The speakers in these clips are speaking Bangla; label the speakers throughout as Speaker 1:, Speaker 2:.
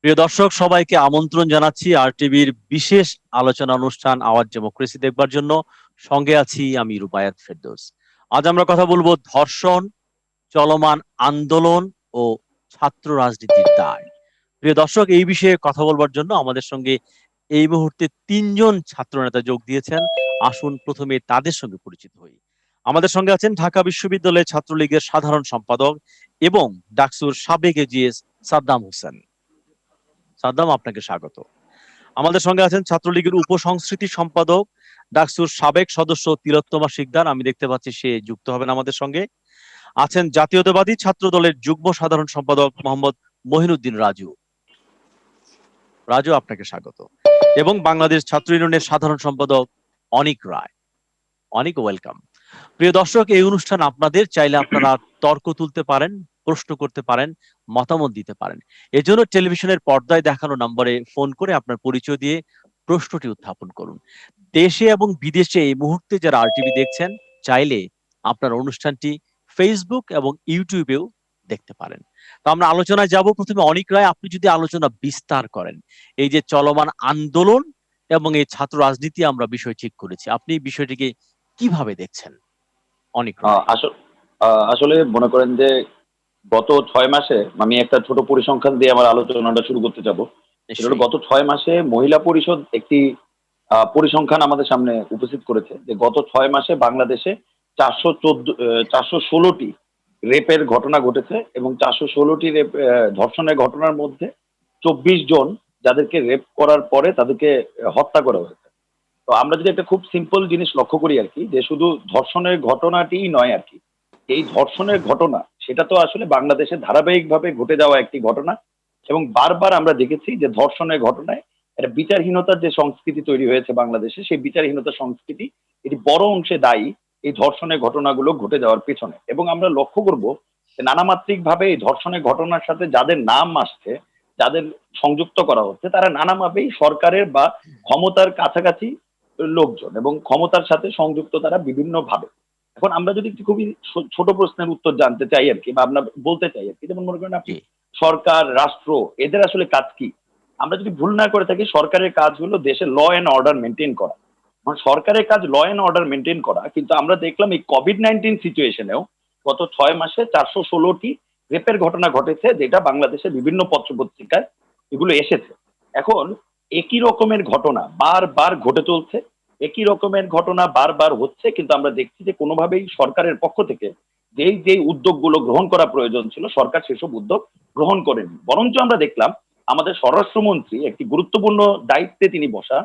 Speaker 1: প্রিয় দর্শক, সবাইকে আমন্ত্রণ জানাচ্ছি আর টিভির বিশেষ আলোচনা অনুষ্ঠান আওয়াজ ডেমোক্রেসি দেখবার জন্য। সঙ্গে আছি আমি রুবায়াত ফেরদৌস। আজ আমরা কথা বলবো ধর্ষণ, চলমান আন্দোলন ও ছাত্র রাজনীতির দায়। প্রিয় দর্শক, এই বিষয়ে কথা বলবার জন্য আমাদের সঙ্গে এই মুহূর্তে তিনজন ছাত্র নেতা যোগ দিয়েছেন। আসুন প্রথমে তাদের সঙ্গে পরিচিত হই। আমাদের সঙ্গে আছেন ঢাকা বিশ্ববিদ্যালয়ের ছাত্রলীগের সাধারণ সম্পাদক এবং ডাকসুর সাবেক এজিএস সাদ্দাম হোসেন। সাদ্দাম, আপনাকে স্বাগত। আমাদের সঙ্গে আছেন ছাত্রলীগের উপসংস্কৃতি সম্পাদক, ডাকসুর সাবেক সদস্য তিলোত্তমা শিকদার। আমি দেখতে পাচ্ছি সে যুক্ত হবেন আমাদের সঙ্গে। আছেন জাতীয়তাবাদী ছাত্র দলের যুগ্ম সাধারণ সম্পাদক মোহাম্মদ মহিনুদ্দিন রাজু। রাজু, আপনাকে স্বাগত। এবং বাংলাদেশ ছাত্র ইউনিয়নের সাধারণ সম্পাদক অনিক রায়। অনেক ওয়েলকাম। প্রিয় দর্শক, এই অনুষ্ঠান আপনাদের, চাইলে আপনারা তর্ক তুলতে পারেন, প্রশ্ন করতে পারেন, মতামত দিতে পারেন। এজন্য টেলিভিশনের পর্দায় দেখানো নম্বরে ফোন করে আপনার পরিচয় দিয়ে প্রশ্নটি উত্থাপন করুন। দেশে এবং বিদেশে এই মুহূর্তে যারা আরটিভি দেখছেন, চাইলে আপনার অনুষ্ঠানটি ফেসবুক এবং ইউটিউবেও দেখতে পারেন। তো আমরা আলোচনায় যাব। প্রথমে অনিক রায়, আপনি যদি আলোচনা বিস্তার করেন, এই যে চলমান আন্দোলন এবং এই ছাত্র রাজনীতি আমরা বিষয় ঠিক করেছি, আপনি বিষয়টিকে কিভাবে দেখছেন? অনেক রায়।
Speaker 2: আসলে আসলে মনে করেন যে গত 6 মাসে আমি একটা ছোট পরিসংখ্যান দিয়ে আমার আলোচনাটা শুরু করতে যাব। সেটা হলো
Speaker 1: নিশ্চয়ই।
Speaker 2: গত 6 মাসে মহিলা পরিষদ একটি পরিসংখ্যান আমাদের সামনে উপস্থিত করেছে যে গত 6 মাসে বাংলাদেশে 416টি রেপের ঘটনা ঘটেছে এবং 416টি রেপ ধর্ষণের ঘটনার মধ্যে 24 জন যাদেরকে রেপ করার পরে তাদেরকে হত্যা করা হয়েছে। তো আমরা যদি একটা খুব সিম্পল জিনিস লক্ষ্য করি আর কি, যে শুধু ধর্ষণের ঘটনাটিই নয় আর কি, এই ধর্ষণের ঘটনা সেটা তো আসলে বাংলাদেশে ধারাবাহিকভাবে ঘটে যাওয়া একটি ঘটনা। এবং বারবার আমরা দেখেছি যে ধর্ষণের ঘটনায় একটা বিচারহীনতার যে সংস্কৃতি তৈরি হয়েছে বাংলাদেশে, সেই বিচারহীনতার সংস্কৃতি এটি বড় অংশে দায়ী এই ধর্ষণের ঘটনাগুলো ঘটে যাওয়ার পেছনে। এবং আমরা লক্ষ্য করব যে নানামাত্রিক ভাবে এই ধর্ষণের ঘটনার সাথে যাদের নাম আসছে, যাদের সংযুক্ত করা হচ্ছে, তারা নানাভাবেই সরকারের বা ক্ষমতার কাছাকাছি লোকজন এবং ক্ষমতার সাথে সংযুক্ত তারা বিভিন্ন ভাবে। এখন আমরা যদি একটু খুবই ছোট প্রশ্নের উত্তর জানতে চাই আর কি, বা আমরা বলতে চাই আর কি, যেমন মনে করেন আপনি
Speaker 1: জি।
Speaker 2: সরকার রাষ্ট্র এদের আসলে কাজ কি? আমরা যদি ভুল না করে থাকি, সরকারের কাজ হলো দেশে ল অ্যান্ড অর্ডার মেনটেন করা। মানে সরকারের কাজ ল অ্যান্ড অর্ডার মেনটেন করা, কিন্তু আমরা দেখলাম এই কোভিড-19 সিচুয়েশনেও গত 6 মাসে 416টি রেপের ঘটনা ঘটেছে, যেটা বাংলাদেশের বিভিন্ন পত্র পত্রিকায় এগুলো এসেছে। এখন একই রকমের ঘটনা বারবার ঘটে চলছে, একই রকমের ঘটনা বারবার হচ্ছে, কিন্তু আমরা দেখছি যে কোনোভাবেই সরকারের পক্ষ থেকে যেই উদ্যোগগুলো গ্রহণ করা প্রয়োজন ছিল, সরকার সেসব উদ্যোগ গ্রহণ করেনি। বরঞ্চ আমরা দেখলাম আমাদের স্বরাষ্ট্রমন্ত্রী একটি গুরুত্বপূর্ণ দায়িত্বে তিনি বসা,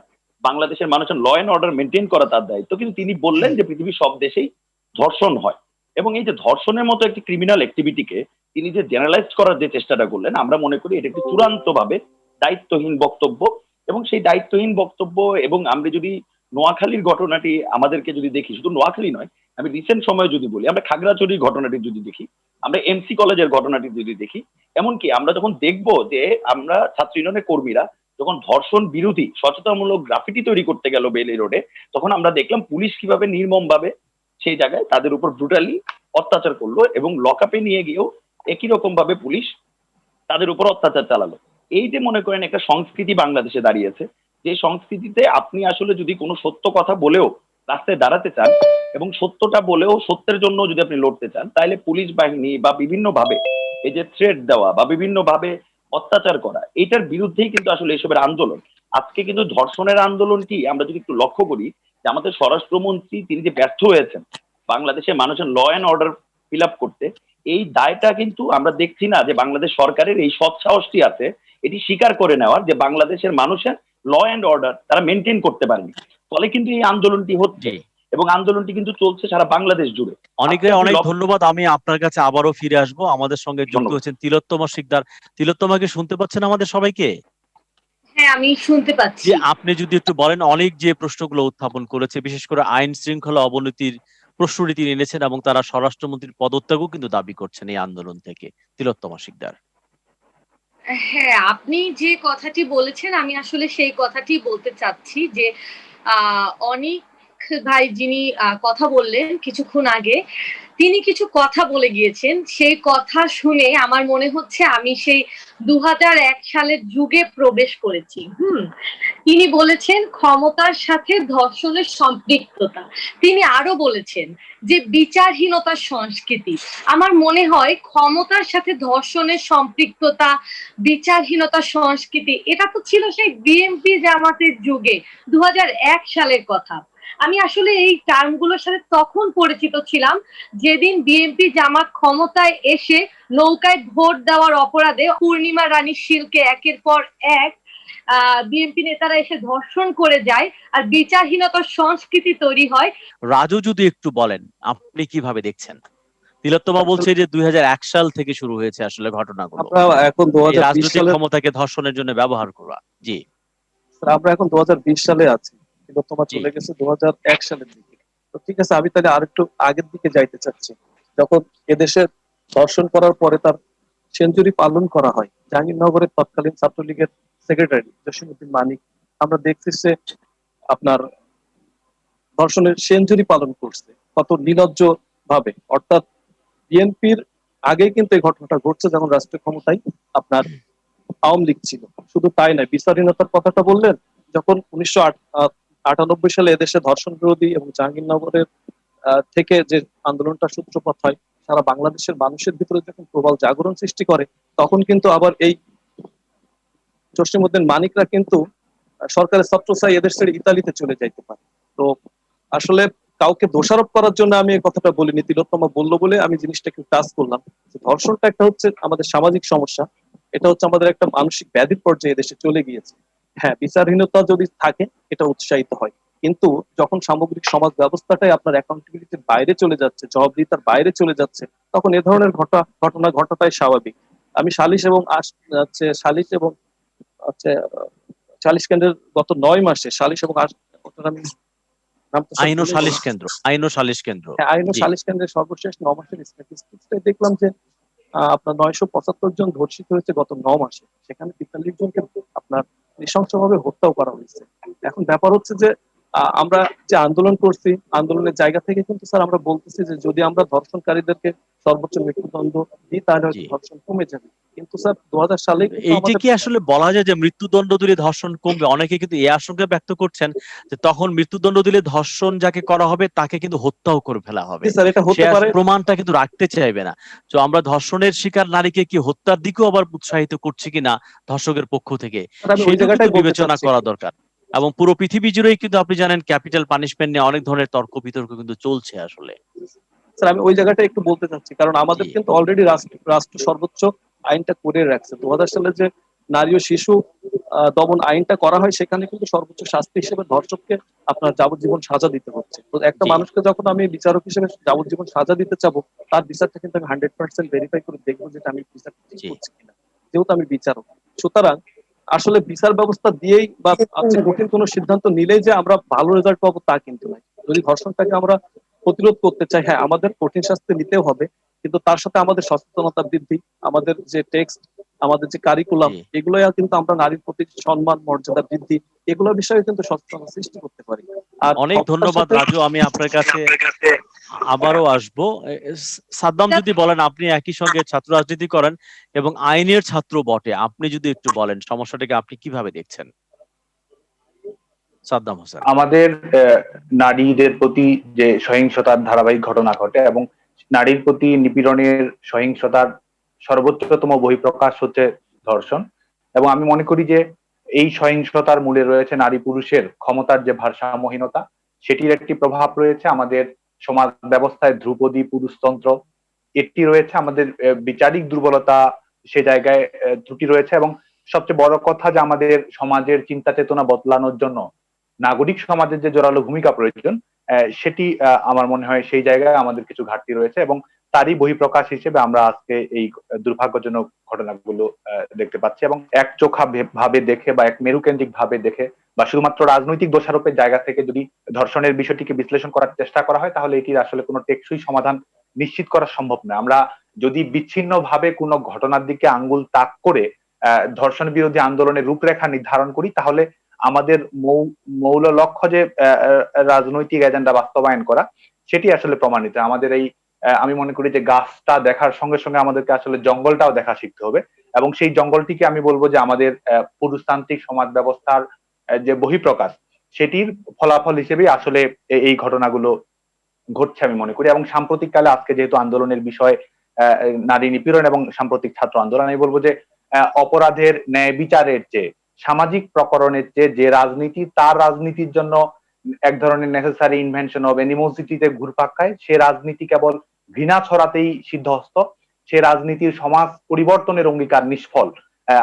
Speaker 2: বাংলাদেশের মানুষের ল অ্যান্ড অর্ডার মেনটেন করা তার দায়িত্ব, কিন্তু তিনি বললেন যে পৃথিবীর সব দেশেই ধর্ষণ হয়। এবং এই যে ধর্ষণের মতো একটি ক্রিমিনাল অ্যাক্টিভিটিকে তিনি যে জেনারেলাইজ করার যে চেষ্টাটা করলেন, আমরা মনে করি এটা একটি চূড়ান্তভাবে দায়িত্বহীন বক্তব্য। এবং সেই দায়িত্বহীন বক্তব্য, এবং আমরা যদি নোয়াখালীর ঘটনাটি আমাদেরকে যদি দেখি, শুধু নোয়াখালী নয়, আমি রিসেন্ট সময়ে যদি বলি, আমরা খাগড়াছড়ির ঘটনাটি যদি দেখি, আমরা এমসি কলেজের ঘটনাটি যদি দেখি, এমনকি আমরা যখন দেখব যে আমরা ছাত্র ইউনিয়নের কর্মীরা যখন ধর্ষণ বিরোধী সচেতনমূলক গ্রাফিটি তৈরি করতে গেল বেইলি রোডে, তখন আমরা দেখলাম পুলিশ কিভাবে নির্মম ভাবে সেই জায়গায় তাদের উপর ব্রুটালি অত্যাচার করলো, এবং লকআপে নিয়ে গিয়েও একই রকম ভাবে পুলিশ তাদের উপর অত্যাচার চালালো। এই যে মনে করেন একটা সংস্কৃতি বাংলাদেশে দাঁড়িয়েছে, যে সংস্কৃতিতে আপনি আসলে যদি কোনো সত্য কথা বলেও রাস্তায় দাঁড়াতে চান, এবং সত্যটা বলেও সত্যের জন্য যদি আপনি লড়তে চান, তাহলে পুলিশ বাহিনী বা বিভিন্ন ভাবে এই যে থ্রেট দেওয়া বা বিভিন্ন ভাবে অত্যাচার করা, এটার বিরুদ্ধেই কিন্তু আসলে এসবের আন্দোলন। আজকে কিন্তু ধর্ষণের আন্দোলনটি আমরা যদি একটু লক্ষ্য করি, যে আমাদের স্বরাষ্ট্রমন্ত্রী তিনি যে ব্যর্থ হয়েছেন বাংলাদেশের মানুষের law and order fill up করতে, এই দায়টা কিন্তু আমরা দেখছি না যে বাংলাদেশ সরকারের এই সৎ সাহসটি আছে এটি স্বীকার করে নেওয়ার, যে বাংলাদেশের মানুষের ল অ্যান্ড অর্ডার তারা মেনটেন করতে পারেনি। ফলে কিন্তু এই আন্দোলনটি হচ্ছে,
Speaker 1: জি।
Speaker 2: এবং আন্দোলনটি কিন্তু চলছে সারা বাংলাদেশ জুড়ে।
Speaker 1: অনেক
Speaker 2: আজকে আপনি
Speaker 1: অনেক ধন্যবাদ। আমি আপনার কাছে আবারও ফিরে আসবো। আমাদের সঙ্গে যুক্ত
Speaker 2: ধন্যবাদ।
Speaker 1: হয়েছেন তিলোত্তমা শিকদার। তিলোত্তমাকে শুনতে পাচ্ছেন আমাদের সবাইকে?
Speaker 3: হ্যাঁ, আমি শুনতে
Speaker 1: যে
Speaker 3: পাচ্ছি।
Speaker 1: আপনি যদি একটু বলেন, অনেক যে প্রশ্নগুলো উত্থাপন করেছে, বিশেষ করে আইন শৃঙ্খলা অবনতির প্রশ্নটি তিনি এনেছেন এবং তারা স্বরাষ্ট্রমন্ত্রীর পদত্যাগও কিন্তু দাবি করছেন এই আন্দোলন থেকে। তিলোত্তমা শিকদার।
Speaker 3: হ্যাঁ, আপনি যে কথাটি বলেছেন আমি আসলে সেই কথাটি বলতে চাচ্ছি যে অনেক ভাই যিনি কথা বললেন কিছুক্ষণ আগে, তিনি কিছু কথা বলে গিয়েছেন। সেই কথা শুনে আমার মনে হচ্ছে আমি সেই ২০০১ সালের যুগে প্রবেশ করেছি। তিনি বলেছেন ক্ষমতার সাথে ধর্ষণের সম্পৃক্ততা। তিনি আরো বলেছেন যে বিচারহীনতার সংস্কৃতি। আমার মনে হয় ক্ষমতার সাথে ধর্ষণের সম্পৃক্ততা, বিচারহীনতার সংস্কৃতি এটা তো ছিল সেই বিএনপি জামাতের যুগে ২০০১ সালের কথা। আমি আসলে এই টার্মগুলোর সাথে তখন পরিচিত ছিলাম যেদিন বিএনপি জামাত ক্ষমতায় এসে নৌকায় ভোট দেওয়ার অপরাধে পূর্ণিমা রানী শীলকে একের পর এক বিএনপি নেতারা এসে ধর্ষণ করে যায় আর বিচারহীনতার সংস্কৃতি তৈরি হয়।
Speaker 1: রাজু যদি একটু বলেন আপনি কিভাবে দেখছেন? তিলোত্তমা বলছে যে ২০০১ সাল থেকে শুরু হয়েছে আসলে ঘটনাগুলো,
Speaker 4: আমরা এখন
Speaker 1: এই
Speaker 4: 2020
Speaker 1: রাজনৈতিক
Speaker 4: সালে
Speaker 1: ক্ষমতাকে ধর্ষণের জন্য ব্যবহার করা। জি
Speaker 4: আমরা এখন 2020 সালে আছি, কিন্তু তোমার
Speaker 1: জি
Speaker 4: চলে গেছে 2001 সালের দিকে। তো ঠিক আছে, আমি তাহলে আরেকটু আগের দিকে যাইতে চাচ্ছি। যখন এদেশে ধর্ষণ করার পরে তার সেঞ্চুরি পালন করা হয়, জাহাঙ্গীরনগরের তৎকালীন ছাত্রলীগের সেক্রেটারি জসিমউদ্দিন মানিক, আমরা দেখছি সে আপনার ধর্ষণের সেঞ্চুরি পালন করছে কত নির্লজ্জ ভাবে। অর্থাৎ বিএনপির আগেই কিন্তু এই ঘটনাটা ঘটছে যখন রাষ্ট্রীয় ক্ষমতায় আপনার আওয়ামী লীগ ছিল। শুধু তাই নয়, বিচারহীনতার কথাটা বললেন, যখন 1998 সালে এদেশে ধর্ষণ বিরোধী এবং জাহাঙ্গীরনগরের থেকে যে আন্দোলনটা সূত্রপাত হয়, সারা বাংলাদেশের মানুষের ভিতরে যখন প্রবল জাগরণ সৃষ্টি করে, তখন কিন্তু আবার এই জসীমউদ্দিন মানিকরা কিন্তু সরকারের ছত্রছায়ায় এদেশ ছেড়ে ইতালিতে চলে যাইতে পারে। তো আসলে কাউকে দোষারোপ করার জন্য আমি এই কথাটা বলিনি, তিলোত্তমা বললো বলে আমি জিনিসটা একটু টাচ করলাম। যে ধর্ষণটা একটা হচ্ছে আমাদের সামাজিক সমস্যা, এটা হচ্ছে আমাদের একটা মানসিক ব্যাধির পর্যায়ে দেশে চলে গিয়েছে। হ্যাঁ, বিচারহীনতা যদি থাকে এটা উৎসাহিত হয়, কিন্তু যখন সামগ্রিক সমাজ ব্যবস্থাটাই আপনার অ্যাকাউন্টেবিলিটির বাইরে চলে যাচ্ছে, জবাবদিহিতার বাইরে চলে যাচ্ছে, তখন এ ধরনের ঘটনা ঘটাটাই স্বাভাবিক। আমি সালিশ এবং হচ্ছে সালিশ কেন্দ্রের গত 9 মাসে সালিশ এবং ওটার আমি নামটা সব
Speaker 1: আইন ও
Speaker 4: ভুলে
Speaker 1: সালিশ
Speaker 4: গেছি।
Speaker 1: কেন্দ্র, আইন ও সালিশ কেন্দ্র।
Speaker 4: হ্যাঁ, আইন ও
Speaker 1: জি
Speaker 4: সালিশ কেন্দ্রের সর্বশেষ 9 মাসের স্ট্যাটিস্টিক্স দেখলাম যে আপনার 975 জন ধর্ষিত হয়েছে গত 9 মাসে। সেখানে 43 জনকে আপনার নৃশংসভাবে হত্যাও করা হয়েছে। এখন ব্যাপার হচ্ছে যে আমরা যে আন্দোলন করছি, আন্দোলনের জায়গা থেকে কিন্তু স্যার আমরা বলতেছি যে যদি আমরা ধর্ষণকারীদেরকে সর্বোচ্চ মৃত্যুদণ্ড দিই তাহলে
Speaker 1: জি
Speaker 4: হয়তো ধর্ষণ কমে যাবে। কিন্তু স্যার 2000 সালে কিন্তু
Speaker 1: এই যে
Speaker 4: আমাদের
Speaker 1: কি আসলে বলা যায় যে মৃত্যুদণ্ড দিলে ধর্ষণ কমবে? অনেকে কিন্তু এই আশঙ্কা ব্যক্ত করছেন যে তখন মৃত্যুদণ্ড দিলে ধর্ষণ যাকে করা হবে তাকে কিন্তু হত্যাও করে ফেলা হবে,
Speaker 4: জি স্যার, এটা
Speaker 1: সে
Speaker 4: হতে
Speaker 1: আর
Speaker 4: পারে।
Speaker 1: প্রমাণটা কিন্তু রাখতে চাইবে না। তো আমরা ধর্ষণের শিকার নারীকে কি হত্যার দিকেও আবার উৎসাহিত করছি কিনা ধর্ষকের পক্ষ থেকে,
Speaker 4: স্যার, আমি ওই
Speaker 1: সেটাও কিন্তু
Speaker 4: জায়গাটাই বলতে
Speaker 1: বিবেচনা
Speaker 4: চাচ্ছি।
Speaker 1: করা দরকার। এবং পুরো পৃথিবী জুড়েই কিন্তু আপনি জানেন ক্যাপিটাল পানিশমেন্ট নিয়ে অনেক ধরনের তর্ক বিতর্ক কিন্তু চলছে আসলে।
Speaker 4: স্যার, আমি ওই জায়গাটা একটু বলতে চাচ্ছি, কারণ
Speaker 1: জি
Speaker 4: আমাদের কিন্তু অলরেডি রাষ্ট্র সর্বোচ্চ আইনটা করে রাখছে। 2000 সালে যে নারী ও শিশু দমন আইনটা করা হয়, সেখানে কিন্তু সর্বোচ্চ শাস্তি হিসেবে ধর্ষককে আপনার যাবজ্জীবন সাজা দিতে হচ্ছে। তো একটা
Speaker 1: জি
Speaker 4: মানুষকে যখন আমি বিচারক হিসেবে যাবজ্জীবন সাজা দিতে চাবো, তার বিচারটা কিন্তু আমি 100% ভেরিফাই করে দেখবো যেটা আমি বিচারটা ঠিক
Speaker 1: জি
Speaker 4: করছি কিনা, যেহেতু আমি বিচারক। সুতরাং আসলে বিচার ব্যবস্থা দিয়েই বা আজকে কঠিন কোনো সিদ্ধান্ত নিলেই যে আমরা ভালো রেজাল্ট পাবো তা কিন্তু নয়। যদি ধর্ষণটাকে আমরা প্রতিরোধ করতে চাই, হ্যাঁ আমাদের কঠিন শাস্তি নিতেও হবে, কিন্তু তার সাথে আমাদের সচেতনতা বৃদ্ধি, আমাদের যে টেক্সট, আমাদের যে কারিকুলাম,
Speaker 1: জি
Speaker 4: এগুলোই কিন্তু আমরা নারীর প্রতি সম্মান মর্যাদা বৃদ্ধি, এগুলোর বিষয়ে কিন্তু সচেতনতা সৃষ্টি করতে পারি। আর
Speaker 1: অনেক
Speaker 4: ক্ষমতার
Speaker 1: ধন্যবাদ
Speaker 4: সাথে
Speaker 1: রাজু, আমি আপনার কাছে আবারও আসবো। সাদ্দাম যদি বলেন, আপনি একই সঙ্গে ছাত্র রাজনীতি করেন এবং আইনের ছাত্র বটে, আপনি যদি একটু বলেন সমস্যাটাকে আপনি কিভাবে দেখছেন? সাদ্দাম হোসেন।
Speaker 5: আমাদের নারীদের প্রতি যে সহিংসতার ধারাবাহিক ঘটনা ঘটে এবং নারীর প্রতি নিপীড়নের সহিংসতার সর্বোচ্চতম বহিঃপ্রকাশ হচ্ছে ধর্ষণ। এবং আমি মনে করি যে এই সহিংসতার মূলে রয়েছে নারী পুরুষের ক্ষমতার যে ভারসাম্যহীনতা, সেটির একটি প্রভাব রয়েছে আমাদের সমাজ ব্যবস্থায় ধ্রুপদী পুরুষতন্ত্র, এটি রয়েছে আমাদের বিচারিক দুর্বলতা, সে জায়গায় ত্রুটি রয়েছে। এবং সবচেয়ে বড় কথা যে আমাদের সমাজের চিন্তা চেতনা বদলানোর জন্য নাগরিক সমাজের যে জোরালো ভূমিকা প্রয়োজন, সেটি আমার মনে হয় সেই জায়গায় আমাদের কিছু ঘাটতি রয়েছে এবং তারই বহিঃপ্রকাশ হিসেবে আমরা আজকে এই দুর্ভাগ্যজনক ঘটনাগুলো দেখতে পাচ্ছি। এবং একচোখা ভাবে দেখে বা এক মেরুকেন্দ্রিক ভাবে দেখে বা শুধুমাত্র রাজনৈতিক দোষারোপের জায়গা থেকে যদি ধর্ষণের বিষয়টিকে বিশ্লেষণ করার চেষ্টা করা হয়, তাহলে এটির আসলে কোনো টেকসই সমাধান নিশ্চিত করা সম্ভব নয়। আমরা যদি বিচ্ছিন্ন ভাবে কোনো ঘটনার দিকে আঙ্গুল তাক করে ধর্ষণ বিরোধী আন্দোলনের রূপরেখা নির্ধারণ করি, তাহলে আমাদের মৌল লক্ষ্য যে রাজনৈতিক এজেন্ডা বাস্তবায়ন করা, সেটি আসলে প্রমাণিত। আমাদের এই আমি মনে করি যে গাছটা দেখার সঙ্গে সঙ্গে আমাদেরকে আসলে জঙ্গলটাও দেখা শিখতে হবে, এবং সেই জঙ্গলটিকে আমি বলবো যে আমাদের পুরুষতান্ত্রিক সমাজ ব্যবস্থার যে বহিঃপ্রকাশ, সেটির ফলাফল হিসেবেই আসলে এই ঘটনাগুলো ঘটছে আমি মনে করি। এবং সাম্প্রতিক কালে আজকে যেহেতু আন্দোলনের বিষয় নারী নিপীড়ন এবং সাম্প্রতিক ছাত্র আন্দোলন, আমি বলবো যে অপরাধের ন্যায় বিচারের চেয়ে, সামাজিক প্রকরণের চেয়ে যে রাজনীতি, তার রাজনীতির জন্য এক ধরনের নেসেসারি ইনভেনশন অফ অ্যানিমোসিটিতে ঘুরপাক খায়, সে রাজনীতি কেবল ঘৃণা ছড়াতেই সিদ্ধহস্ত, সে রাজনীতির সমাজ পরিবর্তনের অঙ্গীকার নিষ্ফল।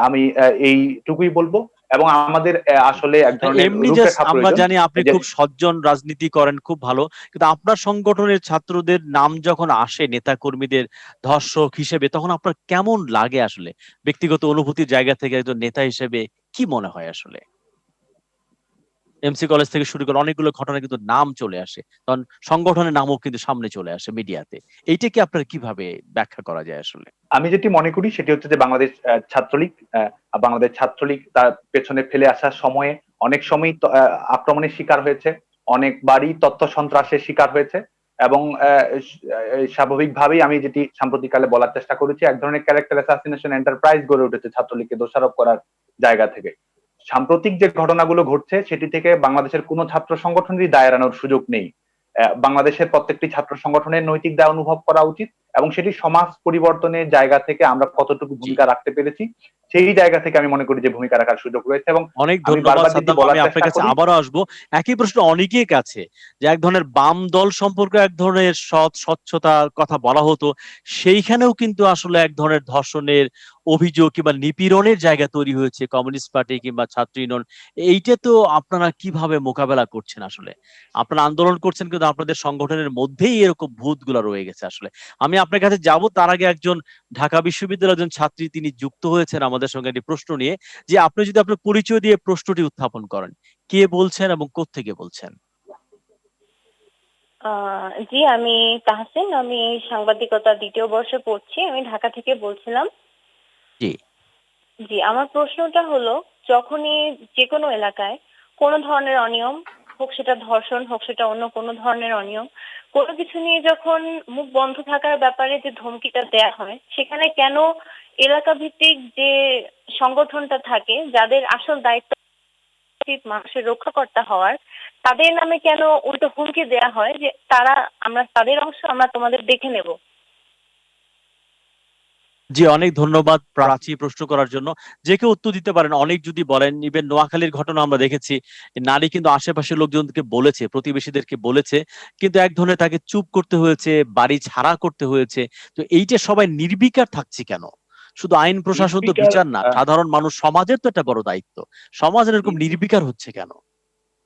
Speaker 5: আমি এইটুকুই বলবো। এবং আমাদের আসলে এক ধরনের
Speaker 1: এমনি জাস্ট
Speaker 5: রূপরেখা
Speaker 1: আমরা
Speaker 5: প্রয়োজন।
Speaker 1: জানি আপনি
Speaker 5: যে
Speaker 1: খুব সজ্জন রাজনীতি করেন, খুব ভালো, কিন্তু আপনার সংগঠনের ছাত্রদের নাম যখন আসে নেতা কর্মীদের ধর্ষক হিসেবে, তখন আপনার কেমন লাগে আসলে? ব্যক্তিগত অনুভূতির জায়গা থেকে একজন নেতা হিসেবে কি মনে হয় আসলে? এমসি কলেজ থেকে শুরু করে অনেকগুলো ঘটনা কিন্তু নাম চলে আসে, তখন সংগঠনের নামও কিন্তু সামনে চলে আসে মিডিয়াতে। এইটা কি আপনার কিভাবে ব্যাখ্যা করা যায় আসলে?
Speaker 5: আমি যেটি মনে করি সেটি হচ্ছে যে বাংলাদেশ ছাত্রলীগ তার পেছনে ফেলে আসার সময়ে অনেক সময় আক্রমণের শিকার হয়েছে, অনেকবারই তথ্য সন্ত্রাসের শিকার হয়েছে, এবং স্বাভাবিকভাবেই আমি যেটি সাম্প্রতিককালে বলার চেষ্টা করেছি, এক ধরনের ক্যারেক্টার অ্যাসাসিনেশন এন্টারপ্রাইজ গড়ে উঠেছে ছাত্রলীগকে দোষারোপ করার জায়গা থেকে। সাম্প্রতিক যে ঘটনাগুলো ঘটছে সেটি থেকে বাংলাদেশের কোনো ছাত্র সংগঠনেরই দায় এড়ানোর সুযোগ নেই। বাংলাদেশের প্রত্যেকটি ছাত্র সংগঠনের নৈতিক দায় অনুভব করা উচিত, এবং সেটি সমাজ পরিবর্তনের জায়গা থেকে আমরা কতটুকু ভূমিকা রাখতে পেরেছি সেই জায়গা থেকে আমি মনে করি যে ভূমিকা রাখার সুযোগ রয়েছে। এবং
Speaker 1: অনেক
Speaker 5: আমি
Speaker 1: ধন্যবাদ
Speaker 5: বারবার যেটি
Speaker 1: সাদ্দাম,
Speaker 5: বলার
Speaker 1: আমি আপনার
Speaker 5: চেষ্টা
Speaker 1: কাছে
Speaker 5: করি,
Speaker 1: আবারও আসবো। একই প্রশ্ন অনেকের কাছে, যে এক ধরনের বাম দল সম্পর্কে এক ধরনের স্বচ্ছতার কথা বলা হতো, সেইখানেও কিন্তু আসলে এক ধরনের ধর্ষণের অভিযোগ কিংবা নিপীড়নের জায়গা তৈরি হয়েছে কমিউনিস্ট পার্টি কিংবা ছাত্র ইউনিয়ন। এইটা তো আপনারা কিভাবে মোকাবেলা করছেন আসলে? আপনারা আন্দোলন করছেন, কিন্তু আপনাদের সংগঠনের মধ্যেই এরকম ভূতগুলা রয়ে গেছে আসলে। আমি আপনার কাছে যাব, তার আগে একজন ঢাকা বিশ্ববিদ্যালয়ের একজন ছাত্রী তিনি যুক্ত হয়েছেন আমাদের সঙ্গে একটি প্রশ্ন নিয়ে, যে আপনি যদি আপনার পরিচয় দিয়ে প্রশ্নটি উত্থাপন করেন, কে বলছেন এবং কোত্থেকে বলছেন?
Speaker 6: জি, আমি তাহসিন। আমি সাংবাদিকতা 2য় বর্ষে পড়ছি। আমি ঢাকা থেকে বলছিলাম।
Speaker 1: জি।
Speaker 6: জি, আমার প্রশ্নটা হলো, যখনই যেকোনো এলাকায় কোনো ধরনের অনিয়ম, হোক সেটা ধর্ষণ, হোক সেটা অন্য কোনো ধরনের অনিয়ম, কোনো কিছু নিয়ে যখন মুখ বন্ধ থাকার ব্যাপারে যে ধমকিটা দেয়া হয়, সেখানে কেন এলাকা ভিত্তিক যে সংগঠনটা থাকে, যাদের আসল দায়িত্ব মানুষের রক্ষাকর্তা হওয়ার, তাদের নামে কেন উল্টো হুমকি দেয়া হয় যে আমরা তাদের অংশ আমরা তোমাদের দেখে নেব?
Speaker 1: জি, অনেক ধন্যবাদ প্রাচী প্রশ্ন করার জন্য। যে কেউ উত্তর দিতে পারেন, অনেক যদি বলেন। ইভেন নোয়াখালীর ঘটনা আমরা দেখেছি, নারী কিন্তু আশেপাশের লোকজনকে বলেছে, প্রতিবেশীদেরকে বলেছে, কিন্তু এক ধরনের তাকে চুপ করতে হয়েছে, বাড়ি ছাড়া করতে হয়েছে। তো এইটা সবাই নির্বিকার থাকছে কেন? শুধু আইন প্রশাসন তো
Speaker 2: নির্বিকার
Speaker 1: বিচার না, সাধারণ মানুষ, সমাজের তো একটা বড় দায়িত্ব। সমাজ এরকম নির্বিকার হচ্ছে কেন?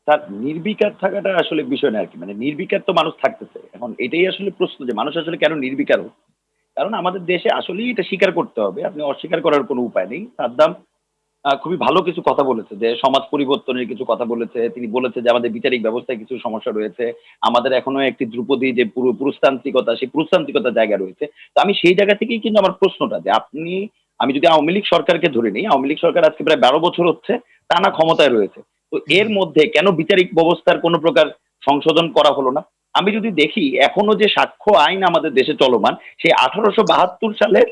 Speaker 2: তার নির্বিকার থাকাটা আসলে বিষয় না আর কি, মানে নির্বিকার তো মানুষ থাকতেছে। এখন এটাই আসলে প্রশ্ন যে মানুষ আসলে কেন নির্বিকার হচ্ছে। কারণ আমাদের দেশে আসলেই এটা স্বীকার করতে হবে, আপনি অস্বীকার করার কোনো উপায় নেই। সাদ্দাম খুবই ভালো কিছু কথা বলেছে, যে সমাজ পরিবর্তনের কিছু কথা বলেছে। তিনি বলেছে যে আমাদের বিচারিক ব্যবস্থায় কিছু সমস্যা রয়েছে, আমাদের এখনো একটি ধ্রুপদী যে পুরো পুরুষতান্ত্রিকতা, সেই পুরুষতান্ত্রিকতার জায়গা রয়েছে। তো আমি সেই জায়গা থেকেই কিন্তু আমার প্রশ্নটা, যে আমি যদি আওয়ামী লীগ সরকারকে ধরে নিই, আওয়ামী লীগ সরকার আজকে প্রায় 12 বছর হচ্ছে টানা ক্ষমতায় রয়েছে। তো এর মধ্যে কেন বিচারিক ব্যবস্থার কোনো প্রকার সংশোধন করা হলো না? আমি যদি দেখি এখনো যে সাক্ষ্য আইন আমাদের দেশে চলমান, সেই 1872 সালের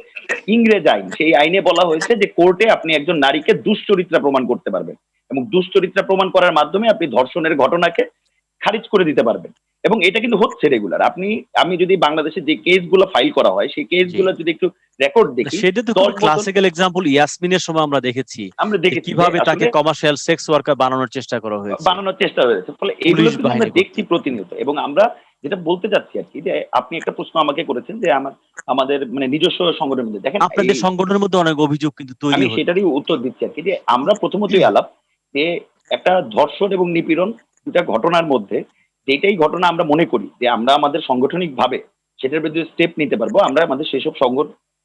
Speaker 2: ইংরেজ আইন, সেই আইনে বলা হয়েছে যে কোর্টে আপনি একজন নারীকে দুশ্চরিত্রা প্রমাণ করতে পারবেন, এবং দুশ্চরিত্রা প্রমাণ করার মাধ্যমে আপনি ধর্ষণের ঘটনাকে খারিজ করে দিতে পারবেন। এবং এটা কিন্তু হচ্ছে রেগুলার। আমি যদি বাংলাদেশে যে কেসগুলো ফাইল করা হয়, সেই
Speaker 1: জি।
Speaker 2: কেসগুলো যদি একটু রেকর্ড দেখি,
Speaker 1: সেটা তো
Speaker 2: 10
Speaker 1: খুব
Speaker 2: বছর
Speaker 1: ক্লাসিক্যাল এক্সাম্পল ইয়াসমিনের সময় আমরা দেখেছি,
Speaker 2: আমরা
Speaker 1: যে
Speaker 2: দেখেছি যে
Speaker 1: কিভাবে তাকে
Speaker 2: আসলে
Speaker 1: কমার্শিয়াল সেক্স ওয়ার্কার বানানোর চেষ্টা করা হয়েছে
Speaker 2: বানানোর চেষ্টা হয়েছে। ফলে এগুলো
Speaker 1: পুলিশ
Speaker 2: কিন্তু আমরা
Speaker 1: বাহিনী
Speaker 2: দেখছি
Speaker 1: কর্তৃক।
Speaker 2: প্রতিনিয়ত। এবং আমরা যেটা বলতে চাচ্ছি আর কি, যে আপনি একটা প্রশ্ন আমাকে করেছেন যে আমাদের মানে নিজস্ব সংগঠনের মধ্যে দেখেন
Speaker 1: আপনাদের সংগঠনের মধ্যে অনেক অভিযোগ কিন্তু তৈরি
Speaker 2: আমি
Speaker 1: হচ্ছে।
Speaker 2: সেটারই উত্তর দিচ্ছি আর কি, যে আমরা প্রথমতই আলাপ যে একটা ধর্ষণ এবং নিপীড়ন দুটা ঘটনার মধ্যে যেটাই ঘটনা আমরা মনে করি যে আমরা আমাদের সাংগঠনিক ভাবে সেটার বিরুদ্ধে স্টেপ নিতে পারবো, আমরা আমাদের সেসব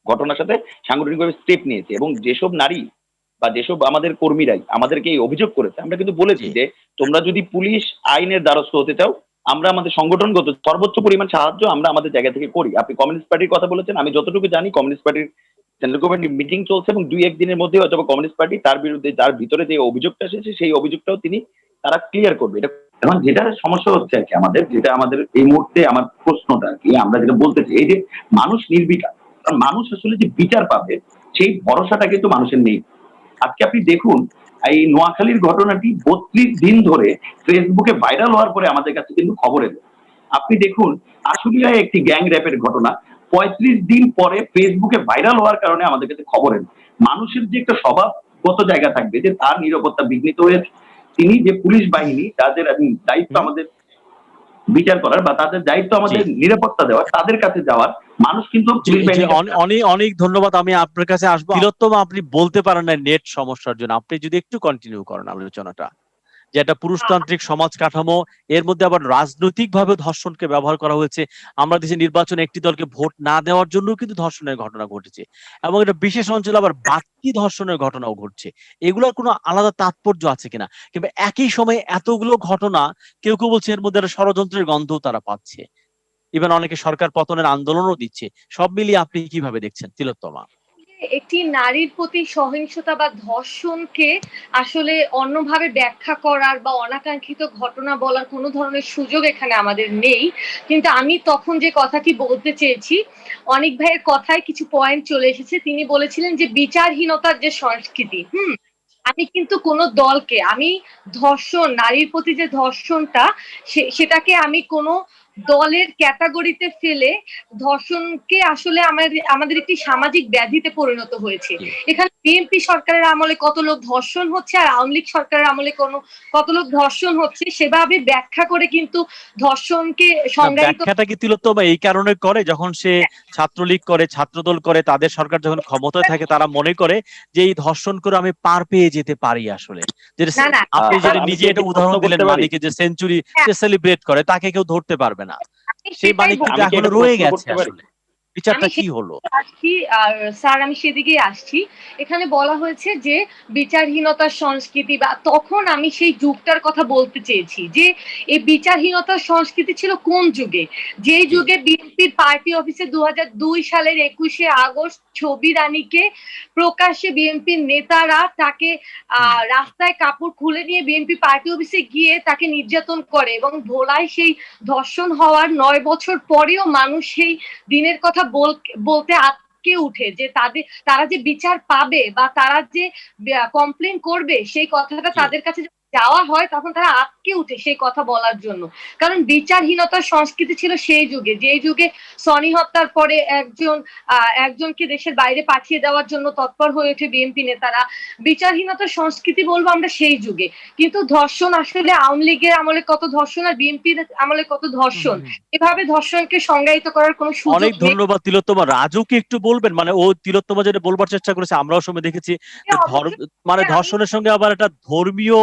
Speaker 2: ঘটনার সাথে সাংগঠনিকভাবে স্টেপ নিয়েছি। এবং যেসব নারী বা যেসব আমাদের কর্মীরাই আমাদেরকে এই অভিযোগ করেছে, আমরা কিন্তু বলেছি
Speaker 1: জি।
Speaker 2: যে তোমরা যদি পুলিশ আইনের দ্বারস্থ হতে চাও, আমরা আমাদের সংগঠনগত সর্বোচ্চ পরিমাণ সাহায্য আমরা আমাদের জায়গা থেকে করি। আপনি কমিউনিস্ট পার্টির কথা বলেছেন, আমি যতটুকু জানি কমিউনিস্ট পার্টির সেন্ট্রাল গভর্নমেন্ট মিটিং চলছে এবং 2-1 দিনের মধ্যে হয়তো কমিউনিস্ট পার্টি তার বিরুদ্ধে, তার ভিতরে যে অভিযোগটা এসেছে সেই অভিযোগটাও তারা ক্লিয়ার করবে। এটা এখন যেটা সমস্যা হচ্ছে আর কি আমাদের, যেটা আমাদের এই মুহূর্তে আমার প্রশ্নটা আর কি, আমরা যেটা বলতে চাই, এই যে মানুষ নির্বিকার, কারণ মানুষ আসলে যে বিচার পাবে সেই ভরসাটা কিন্তু মানুষের নেই। আজকে আপনি দেখুন, এই নোয়াখালীর ঘটনাটি 32 দিন ধরে ফেসবুকে ভাইরাল হওয়ার পরে আমাদের কাছে কিন্তু খবর এলো। আপনি দেখুন, আশুলিয়ায় একটি গ্যাং র্যাপের ঘটনা 35 দিন পরে ফেসবুকে ভাইরাল হওয়ার কারণে আমাদের কাছে খবর এলো। মানুষের যে একটা স্বভাবগত জায়গা থাকবে যে তার নিরাপত্তা বিঘ্নিত হয়েছে, তিনি যে পুলিশ বাহিনী, তাদের দায়িত্ব আমাদের বিচার করার বা তাদের দায়িত্ব আমাদের নিরাপত্তা দেওয়ার, তাদের কাছে যাওয়ার, মানুষ কিন্তু পুলিশ বাহিনী।
Speaker 1: অনেক অনেক ধন্যবাদ, আমি আপনার কাছে আসবো। তিলোত্তমা, আপনি বলতে পারেন না নেট সমস্যার জন্য, আপনি যদি একটু কন্টিনিউ করেন আলোচনাটা, যে একটা পুরুষতান্ত্রিক সমাজ কাঠামো, এর মধ্যে আবার রাজনৈতিক ভাবে ধর্ষণকে ব্যবহার করা হয়েছে। আমরা দেশে নির্বাচনে একটি দলকে ভোট না দেওয়ার জন্য কিন্তু ধর্ষণের ঘটনা ঘটেছে, এবং এটা বিশেষ অঞ্চলে আবার বাড়তি ধর্ষণের ঘটনাও ঘটছে। এগুলোর কোনো আলাদা তাৎপর্য আছে কিনা, কিংবা একই সময়ে এতগুলো ঘটনা, কেউ কেউ বলছে এর মধ্যে একটা ষড়যন্ত্রের গন্ধও তারা পাচ্ছে, ইভেন অনেকে সরকার পতনের আন্দোলনও দিচ্ছে। সব মিলিয়ে আপনি কিভাবে দেখছেন তিলোত্তমা?
Speaker 3: একটি নারীর প্রতি সহিংসতা বা ধর্ষণকে আসলে অন্যভাবে ব্যাখ্যা করার বা অনাকাঙ্ক্ষিত ঘটনা বলার কোনো ধরনের সুযোগ এখানে আমাদের নেই। কিন্তু আমি তখন যে কথাটি বলতে চেয়েছি, অনিক ভাইয়ের কথায় কিছু পয়েন্ট চলে এসেছে। তিনি বলেছিলেন যে বিচারহীনতার যে সংস্কৃতি, আমি কিন্তু কোনো দলকে, আমি ধর্ষণ, নারীর প্রতি যে ধর্ষণটা, সেটাকে আমি কোনো দলের ক্যাটাগরিতে ফেলে ধর্ষণকে আসলে আমাদের একটি সামাজিক ব্যাধিতে পরিণত হয়েছে। এখানে বিএনপি সরকারের আমলে কত লোক ধর্ষণ হচ্ছে আর আওয়ামী লীগ সরকারের আমলে কত লোক ধর্ষণ হচ্ছে, সেভাবে ব্যাখ্যা করে কিন্তু ধর্ষণকে সংজ্ঞায়িত।
Speaker 1: ব্যাখ্যাটা কি তিলোত্তমা এই কারণে করে, যখন সে ছাত্রলীগ করে, ছাত্রদল করে, তাদের সরকার যখন ক্ষমতায় থাকে, তারা মনে করে যে এই ধর্ষণ করে আমি পার পেয়ে যেতে পারি আসলে।
Speaker 3: না,
Speaker 1: আপনি যেটা
Speaker 2: আমি
Speaker 1: নিজে
Speaker 2: কি
Speaker 1: এটা
Speaker 2: একটু
Speaker 1: উদাহরণ
Speaker 2: প্রশ্ন
Speaker 1: দিলেন,
Speaker 2: করতে পারি?
Speaker 1: মানিকে যে সেঞ্চুরি সে সেলিব্রেট করে, তাকে কেউ ধরতে পারবে না,
Speaker 3: আমি
Speaker 1: সেই
Speaker 3: সেটাই
Speaker 1: মানিক কিন্তু
Speaker 3: বলছি।
Speaker 2: আমি কি
Speaker 1: এখনো
Speaker 2: একটা
Speaker 1: রয়ে
Speaker 2: প্রশ্ন
Speaker 1: গেছে
Speaker 2: করতে পারি?
Speaker 1: আসলে। বিচারটা
Speaker 3: আমি
Speaker 1: কি হলো?
Speaker 3: আসছি, আর স্যার আমি সেদিকেই আসছি। এখানে বলা হয়েছে যে বিচারহীনতার সংস্কৃতি, বা তখন আমি সেই যুগটার কথা বলতে চেয়েছি যে এই বিচারহীনতার সংস্কৃতি ছিল কোন যুগে, যে যুগে বিএনপির পার্টি অফিসে 2002 সালের 21শে আগস্ট ছবি রানীকে প্রকাশ্যে বিএনপির নেতারা তাকে রাস্তায় কাপড় খুলে নিয়ে বিএনপি পার্টি অফিসে গিয়ে তাকে নির্যাতন করে, এবং ভোলায় সেই ধর্ষণ হওয়ার 9 বছর পরেও মানুষ সেই দিনের কথা বলতে আটকে উঠে, যে তারা যে বিচার পাবে বা তারা যে কমপ্লেন করবে, সেই কথাটা তাদের কাছে যাওয়া হয় তখন তারা আটকে উঠে সেই কথা বলার জন্য। কারণ বিচারহীনতার সংস্কৃতি ছিল সেই যুগে, যেই যুগে সনি হত্যার পরে একজনকে দেশের বাইরে পাঠিয়ে দেওয়ার জন্য তৎপর হয়ে ওঠে বিএনপি নেতারা। বিচারহীনতার সংস্কৃতি বলবো আমরা সেই যুগে। কিন্তু ধর্ষণ আসলে আওয়ামী লীগের আমলে কত ধর্ষণ আর বিএনপির আমলে কত ধর্ষণ, এভাবে ধর্ষণকে সংজ্ঞায়িত করার কোনো সুযোগ
Speaker 1: অনেক
Speaker 3: নেই।
Speaker 1: ধন্যবাদ তিলোত্তমা। রাজুকে একটু বলবেন, মানে ও তিলোত্তমা যেটা বলবার চেষ্টা করেছে, আমরাও সময় দেখেছি যে মানে ধর্ষণের সঙ্গে আবার একটা ধর্মীয়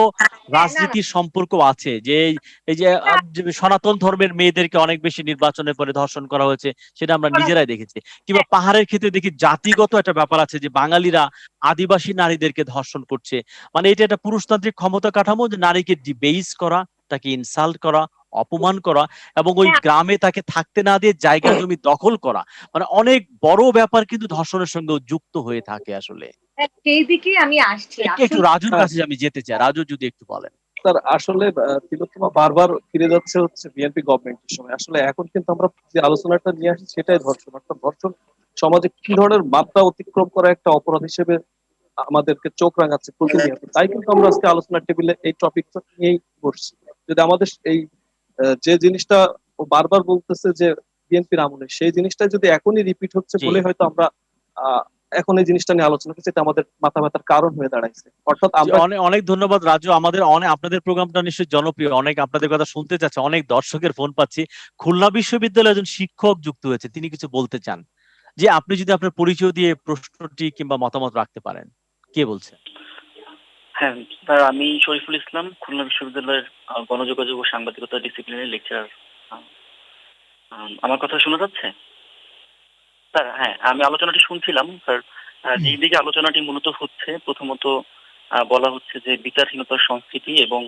Speaker 1: রাজনীতির সম্পর্ক আছে, যে এই যে যে সনাতন ধর্মের মেয়েদেরকে অনেক বেশি নির্বাচনের পরে ধর্ষণ করা হয়েছে, সেটা আমরা নিজেরাই দেখেছি। কিংবা পাহাড়ের ক্ষেত্রে দেখি জাতিগত একটা ব্যাপার আছে, যে বাঙালিরা আদিবাসী নারীদেরকে ধর্ষণ করছে। মানে এটা একটা পুরুষতান্ত্রিক ক্ষমতা কাঠামো, যে নারীকে ডিবেইস করা, তাকে ইনসাল্ট করা, অপমান করা, এবং ওই গ্রামে তাকে থাকতে না দিয়ে জায়গা জমি দখল করা, মানে অনেক বড় ব্যাপার কিন্তু ধর্ষণের সঙ্গে যুক্ত হয়ে থাকে আসলে।
Speaker 3: সেই দিকেই আমি আসছি।
Speaker 1: একটু রাজুর কাছে আমি যেতে চাই, রাজু যদি একটু বলেন।
Speaker 4: স্যার আসলে তিলোত্তমা বারবার ফিরে যাচ্ছে হচ্ছে বিএনপি গভর্নমেন্টের সময়। আসলে এখন কিন্তু আমরা যে আলোচনাটা নিয়ে আসছি সেটাই ধর্ষণ, অর্থাৎ ধর্ষণ সমাজে কি ধরনের মাত্রা অতিক্রম করা একটা অপরাধ হিসেবে আমাদেরকে চোখ রাঙাচ্ছে প্রতিনিয়ত। তাই কিন্তু আমরা আজকে আলোচনার টেবিলে এই টপিকটা নিয়েই বসছি। যদি আমাদের এই যে জিনিসটা ও বারবার বলতেছে যে বিএনপির আমলে, সেই জিনিসটা যদি এখনই রিপিট হচ্ছে বলে হয়তো আমরা এখন এই জিনিসটা নিয়ে আলোচনা করছি, এটা আমাদের মাথা ব্যথার কারণ হয়ে দাঁড়াইছে। অর্থাৎ আমরা
Speaker 1: অনেক অনেক ধন্যবাদ রাজু। আমাদের অনেক, আপনাদের প্রোগ্রামটা নিশ্চয়ই জনপ্রিয়, অনেক আপনাদের কথা শুনতে চাচ্ছে, অনেক দর্শকের ফোন পাচ্ছি। খুলনা বিশ্ববিদ্যালয়ে একজন শিক্ষক যুক্ত হয়েছে, তিনি কিছু বলতে চান। যে আপনি যদি আপনার পরিচয় দিয়ে প্রশ্নটি কিংবা মতামত রাখতে পারেন। কে বলছেন?
Speaker 7: হ্যাঁ স্যার, আমি শরীফুল ইসলাম, খুলনা বিশ্ববিদ্যালয়ের গণযোগাযোগ ও সাংবাদিকতা ডিসিপ্লিনের লেকচারার। আমার কথা শোনা যাচ্ছে স্যার? হ্যাঁ, আমি আলোচনাটি শুনছিলাম স্যার। যেই দিকে আলোচনাটি মূলত হচ্ছে, প্রথমত বলা হচ্ছে যে বিচারহীনতার সংস্কৃতি, এবং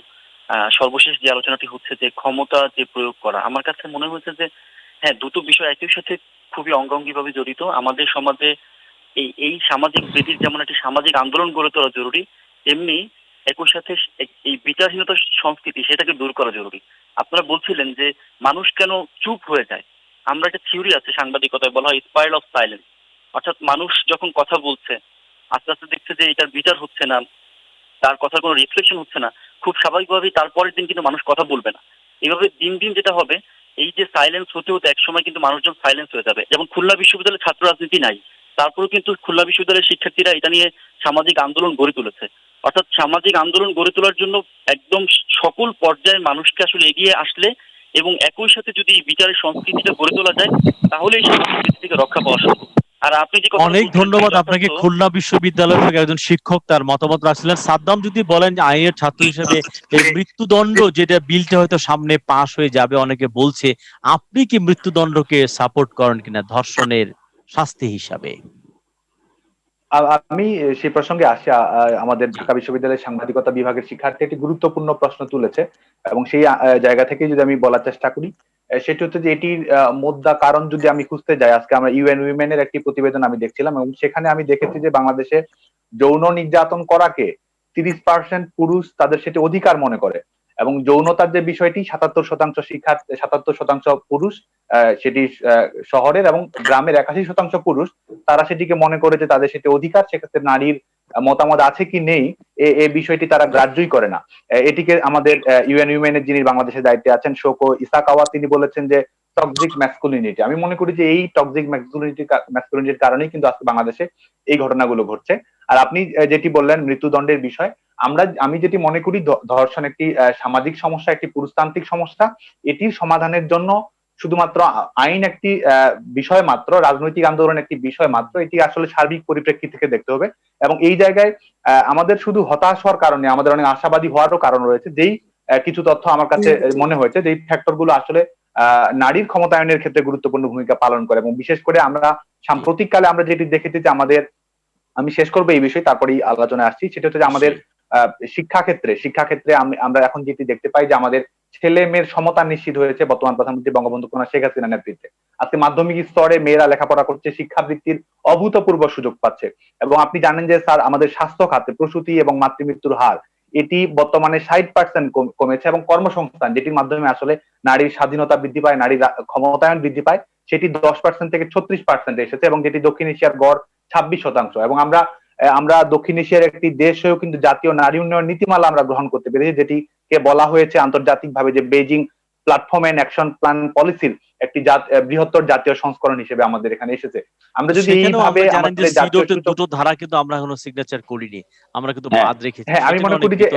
Speaker 7: সর্বশেষ যে আলোচনাটি হচ্ছে যে ক্ষমতা যে প্রয়োগ করা। আমার কাছে মনে হয়েছে যে হ্যাঁ, দুটো বিষয় একই সাথে খুবই অঙ্গাঙ্গিভাবে জড়িত। আমাদের সমাজে এই সামাজিক ব্রীতির যেমন একটি সামাজিক আন্দোলন গড়ে তোলা জরুরি, তেমনি একই সাথে এই বিচারহীনতার সংস্কৃতি সেটাকে দূর করা জরুরি। আপনারা বলছিলেন যে মানুষ কেন চুপ হয়ে যায়। আমরা একটা থিওরি আছে সাংবাদিকতায়, বলা হয় স্পাইরাল অফ সাইলেন্স। অর্থাৎ মানুষ যখন কথা বলছে, আস্তে আস্তে দেখছে যে এটার বিচার হচ্ছে না, তার কথার কোনো রিফ্লেকশন হচ্ছে না, খুব স্বাভাবিকভাবেই তারপরের দিন কিন্তু মানুষ কথা বলবে না। এইভাবে দিন দিন যেটা হবে, এই যে সাইলেন্স হতে হতে একসময় কিন্তু মানুষজন সাইলেন্স হয়ে যাবে। যেমন খুলনা বিশ্ববিদ্যালয়ে ছাত্র রাজনীতি নাই, তারপরেও কিন্তু খুলনা বিশ্ববিদ্যালয়ের শিক্ষার্থীরা এটা নিয়ে সামাজিক আন্দোলন গড়ে তুলেছে। অর্থাৎ সামাজিক আন্দোলন গড়ে তোলার জন্য একদম সকল পর্যায়ের মানুষকে আসলে এগিয়ে আসলে এবং একই সাথে যদি এই বিচারের সংস্কৃতিটা গড়ে তোলা যায়, তাহলে এই সামাজিক ব্রীতি থেকে রক্ষা পাওয়া সম্ভব। আর আপনি যে কথাটা
Speaker 1: অনেক
Speaker 7: বলছিলেন,
Speaker 1: ধন্যবাদ
Speaker 7: যথার্থ।
Speaker 1: আপনাকে। খুলনা বিশ্ববিদ্যালয় থেকে একজন শিক্ষক তার মতামত রাখছিলেন। সাদ্দাম, যদি বলেন যে আইনের ছাত্র হিসেবে এই মৃত্যুদণ্ড যেটা বিলটা হয়তো সামনে পাশ হয়ে যাবে অনেকে বলছে, আপনি কি মৃত্যুদণ্ডকে সাপোর্ট করেন কিনা ধর্ষণের শাস্তি হিসাবে?
Speaker 5: আমি সেই প্রসঙ্গে আসি। আমাদের ঢাকা বিশ্ববিদ্যালয়ের সাংবাদিকতা বিভাগের শিক্ষার্থী একটি গুরুত্বপূর্ণ প্রশ্ন তুলেছে এবং সেই জায়গা থেকে যদি আমি বলার চেষ্টা করি, সেটি হচ্ছে যে এটির মোদ্দা কারণ যদি আমি খুঁজতে যাই, আজকে আমরা ইউএন উইমেনের একটি প্রতিবেদন আমি দেখছিলাম এবং সেখানে আমি দেখেছি যে বাংলাদেশে যৌন নির্যাতন করাকে 30% পুরুষ তাদের সেটি অধিকার মনে করে এবং যৌনতার যে বিষয়টি 77% শিক্ষার্থী, 77% পুরুষ, সেটি শহরের এবং গ্রামের 81% পুরুষ, তারা সেটিকে মনে করে যে তাদের সেটি অধিকার। সেক্ষেত্রে নারীর মতামত আছে কি নেই এই বিষয়টি তারা গ্রাহ্যই করে না। এটিকে আমাদের ইউএন উইমেনের যিনি বাংলাদেশের দায়িত্বে আছেন শোকো ইসাকাওয়া, তিনি বলেছেন যে টক্সিক ম্যাসকুলিনিটি। আমি মনে করি যে এই টক্সিক ম্যাসকুলিনিটির কারণেই কিন্তু আজকে বাংলাদেশে এই ঘটনাগুলো ঘটছে। আর আপনি যেটি বললেন মৃত্যুদণ্ডের বিষয়, আমি যেটি মনে করি ধর্ষণ একটি সামাজিক সমস্যা, একটি পুরুষতান্ত্রিক সমস্যা। এটির সমাধানের জন্য শুধুমাত্র আইন একটি বিষয় মাত্র, রাজনৈতিক আন্দোলন একটি বিষয় মাত্র। এটি আসলে সার্বিক পরিপ্রেক্ষিত থেকে দেখতে হবে এবং এই জায়গায় আমাদের শুধু হতাশ হওয়ার কারণে আমাদের অনেক আশাবাদী হওয়ারও কারণ রয়েছে। যেই কিছু তথ্য আমার কাছে মনে হয়েছে যে এই ফ্যাক্টর গুলো আসলে নারীর ক্ষমতায়নের ক্ষেত্রে গুরুত্বপূর্ণ ভূমিকা পালন করে এবং বিশেষ করে আমরা সাম্প্রতিককালে আমরা যেটি দেখেছি যে আমাদের, আমি শেষ করবো এই বিষয়ে তারপরেই আলোচনায় আসছি, সেটা হচ্ছে যে আমাদের শিক্ষাক্ষেত্রে আমরা এখন যেটি দেখতে পাই যে আমাদের ছেলে মেয়ের সমতা নিশ্চিত হয়েছে বর্তমান প্রধানমন্ত্রী বঙ্গবন্ধু কন্যা শেখ হাসিনার নেতৃত্বে। আজকে মাধ্যমিক স্তরে মেয়েরা লেখাপড়া করছে, শিক্ষাবৃত্তির অভূতপূর্ব সুযোগ পাচ্ছে এবং আপনি জানেন যে স্যার আমাদের স্বাস্থ্য খাতে প্রসূতি এবং মাতৃমৃত্যুর হার এটি বর্তমানে 60% কমেছে এবং কর্মসংস্থান যেটির মাধ্যমে আসলে নারীর স্বাধীনতা বৃদ্ধি পায়, নারীর ক্ষমতায়ন বৃদ্ধি পায়, সেটি 10% থেকে 36% এসেছে এবং যেটি দক্ষিণ এশিয়ার গড় 26%। এবং আমরা দক্ষিণ এশিয়ার একটি দেশ হয়েও কিন্তু জাতীয় নারী উন্নয়ন নীতিমালা আমরা গ্রহণ করতে পেরেছি, যেটিকে বলা হয়েছে আন্তর্জাতিকভাবে যে Beijing platform and action plan পলিসির একটি বৃহত্তর জাতীয় সংস্করণ হিসেবে আমাদের এখানে এসেছে। আমরা যদি এইভাবে আমাদের জাতীয়
Speaker 1: দুটো ধারা কিন্তু আমরা এখনো সিগনেচার করিনি, আমরা কিন্তু বাদ রেখেছি।
Speaker 5: হ্যাঁ, আমি মনে করি যে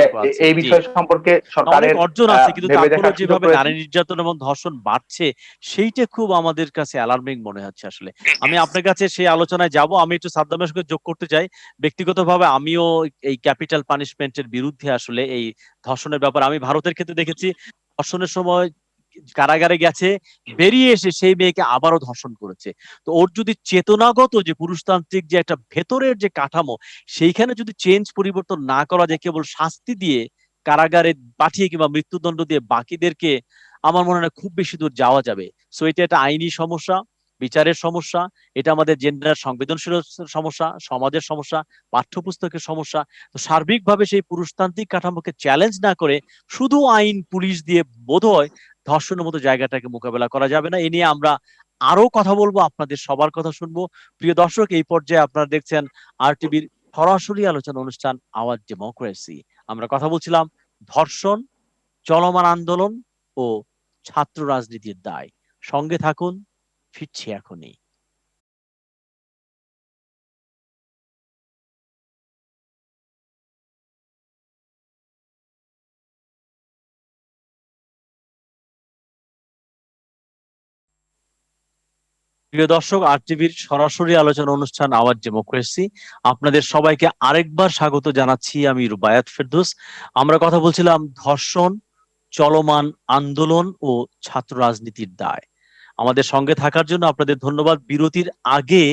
Speaker 5: এই বিষয় সম্পর্কে সরকারের
Speaker 1: অর্জন আছে, কিন্তু
Speaker 5: ভেবে
Speaker 1: তারপরে
Speaker 5: দেখার সুযোগ
Speaker 1: যেভাবে
Speaker 5: রয়েছে।
Speaker 1: নারী নির্যাতন এবং ধর্ষণ বাড়ছে সেইটা খুব আমাদের কাছে অ্যালার্মিং মনে হচ্ছে। আসলে আমি আপনার কাছে সেই আলোচনায় যাব। আমি একটু সাদ্দামের সঙ্গে যোগ করতে চাই। ব্যক্তিগতভাবে আমিও এই ক্যাপিটাল পানিশমেন্টের বিরুদ্ধে। আসলে এই ধর্ষণের ব্যাপার আমি ভারতের ক্ষেত্রে দেখেছি, ধর্ষণের সময় কারাগারে গেছে, বেরিয়ে এসে সেই মেয়েকে আবারও ধর্ষণ করেছে। তো ওর যদি চেতনাগত যে পুরুষতান্ত্রিক যে একটা ভেতরের যে কাঠামো, সেইখানে যদি চেঞ্জ পরিবর্তন না করা যায়, কেবল শাস্তি দিয়ে কারাগারে পাঠিয়ে কিংবা মৃত্যুদণ্ড দিয়ে বাকিদেরকে, আমার মনে হয় খুব বেশি দূর যাওয়া যাবে। সো এটা একটা আইনি সমস্যা, বিচারের সমস্যা, এটা আমাদের জেন্ডার সংবেদনশীল সমস্যা, সমাজের সমস্যা, পাঠ্যপুস্তকের সমস্যা। তো সার্বিকভাবে সেই পুরুষতান্ত্রিক কাঠামোকে চ্যালেঞ্জ না করে শুধু আইন পুলিশ দিয়ে বোধহয় ধর্ষণের মতো জায়গাটাকে মোকাবেলা করা যাবে না। এ নিয়ে আমরা আরো কথা বলবো, আপনাদের সবার কথা শুনবো। প্রিয় দর্শক, এই পর্যায়ে আপনারা দেখছেন RTVর সরাসরি আলোচনা অনুষ্ঠান আওয়াজ ডেমোক্রেসি। আমরা কথা বলছিলাম ধর্ষণ, চলমান আন্দোলন ও ছাত্র রাজনীতির দায়। সঙ্গে থাকুন, ফিরছি এখনই। প্রিয় দর্শক, RTVর সরাসরি আলোচনা অনুষ্ঠান আওয়াজ ডেমোক্রেসি, আপনাদের সবাইকে আরেকবার স্বাগত জানাচ্ছি। আমি রুবায়াত ফেরদৌস। আমরা কথা বলছিলাম ধর্ষণ, চলমান আন্দোলন ও ছাত্র রাজনীতির দায়। আমাদের সঙ্গে থাকার জন্য আপনাদের ধন্যবাদ। বিরতির আগে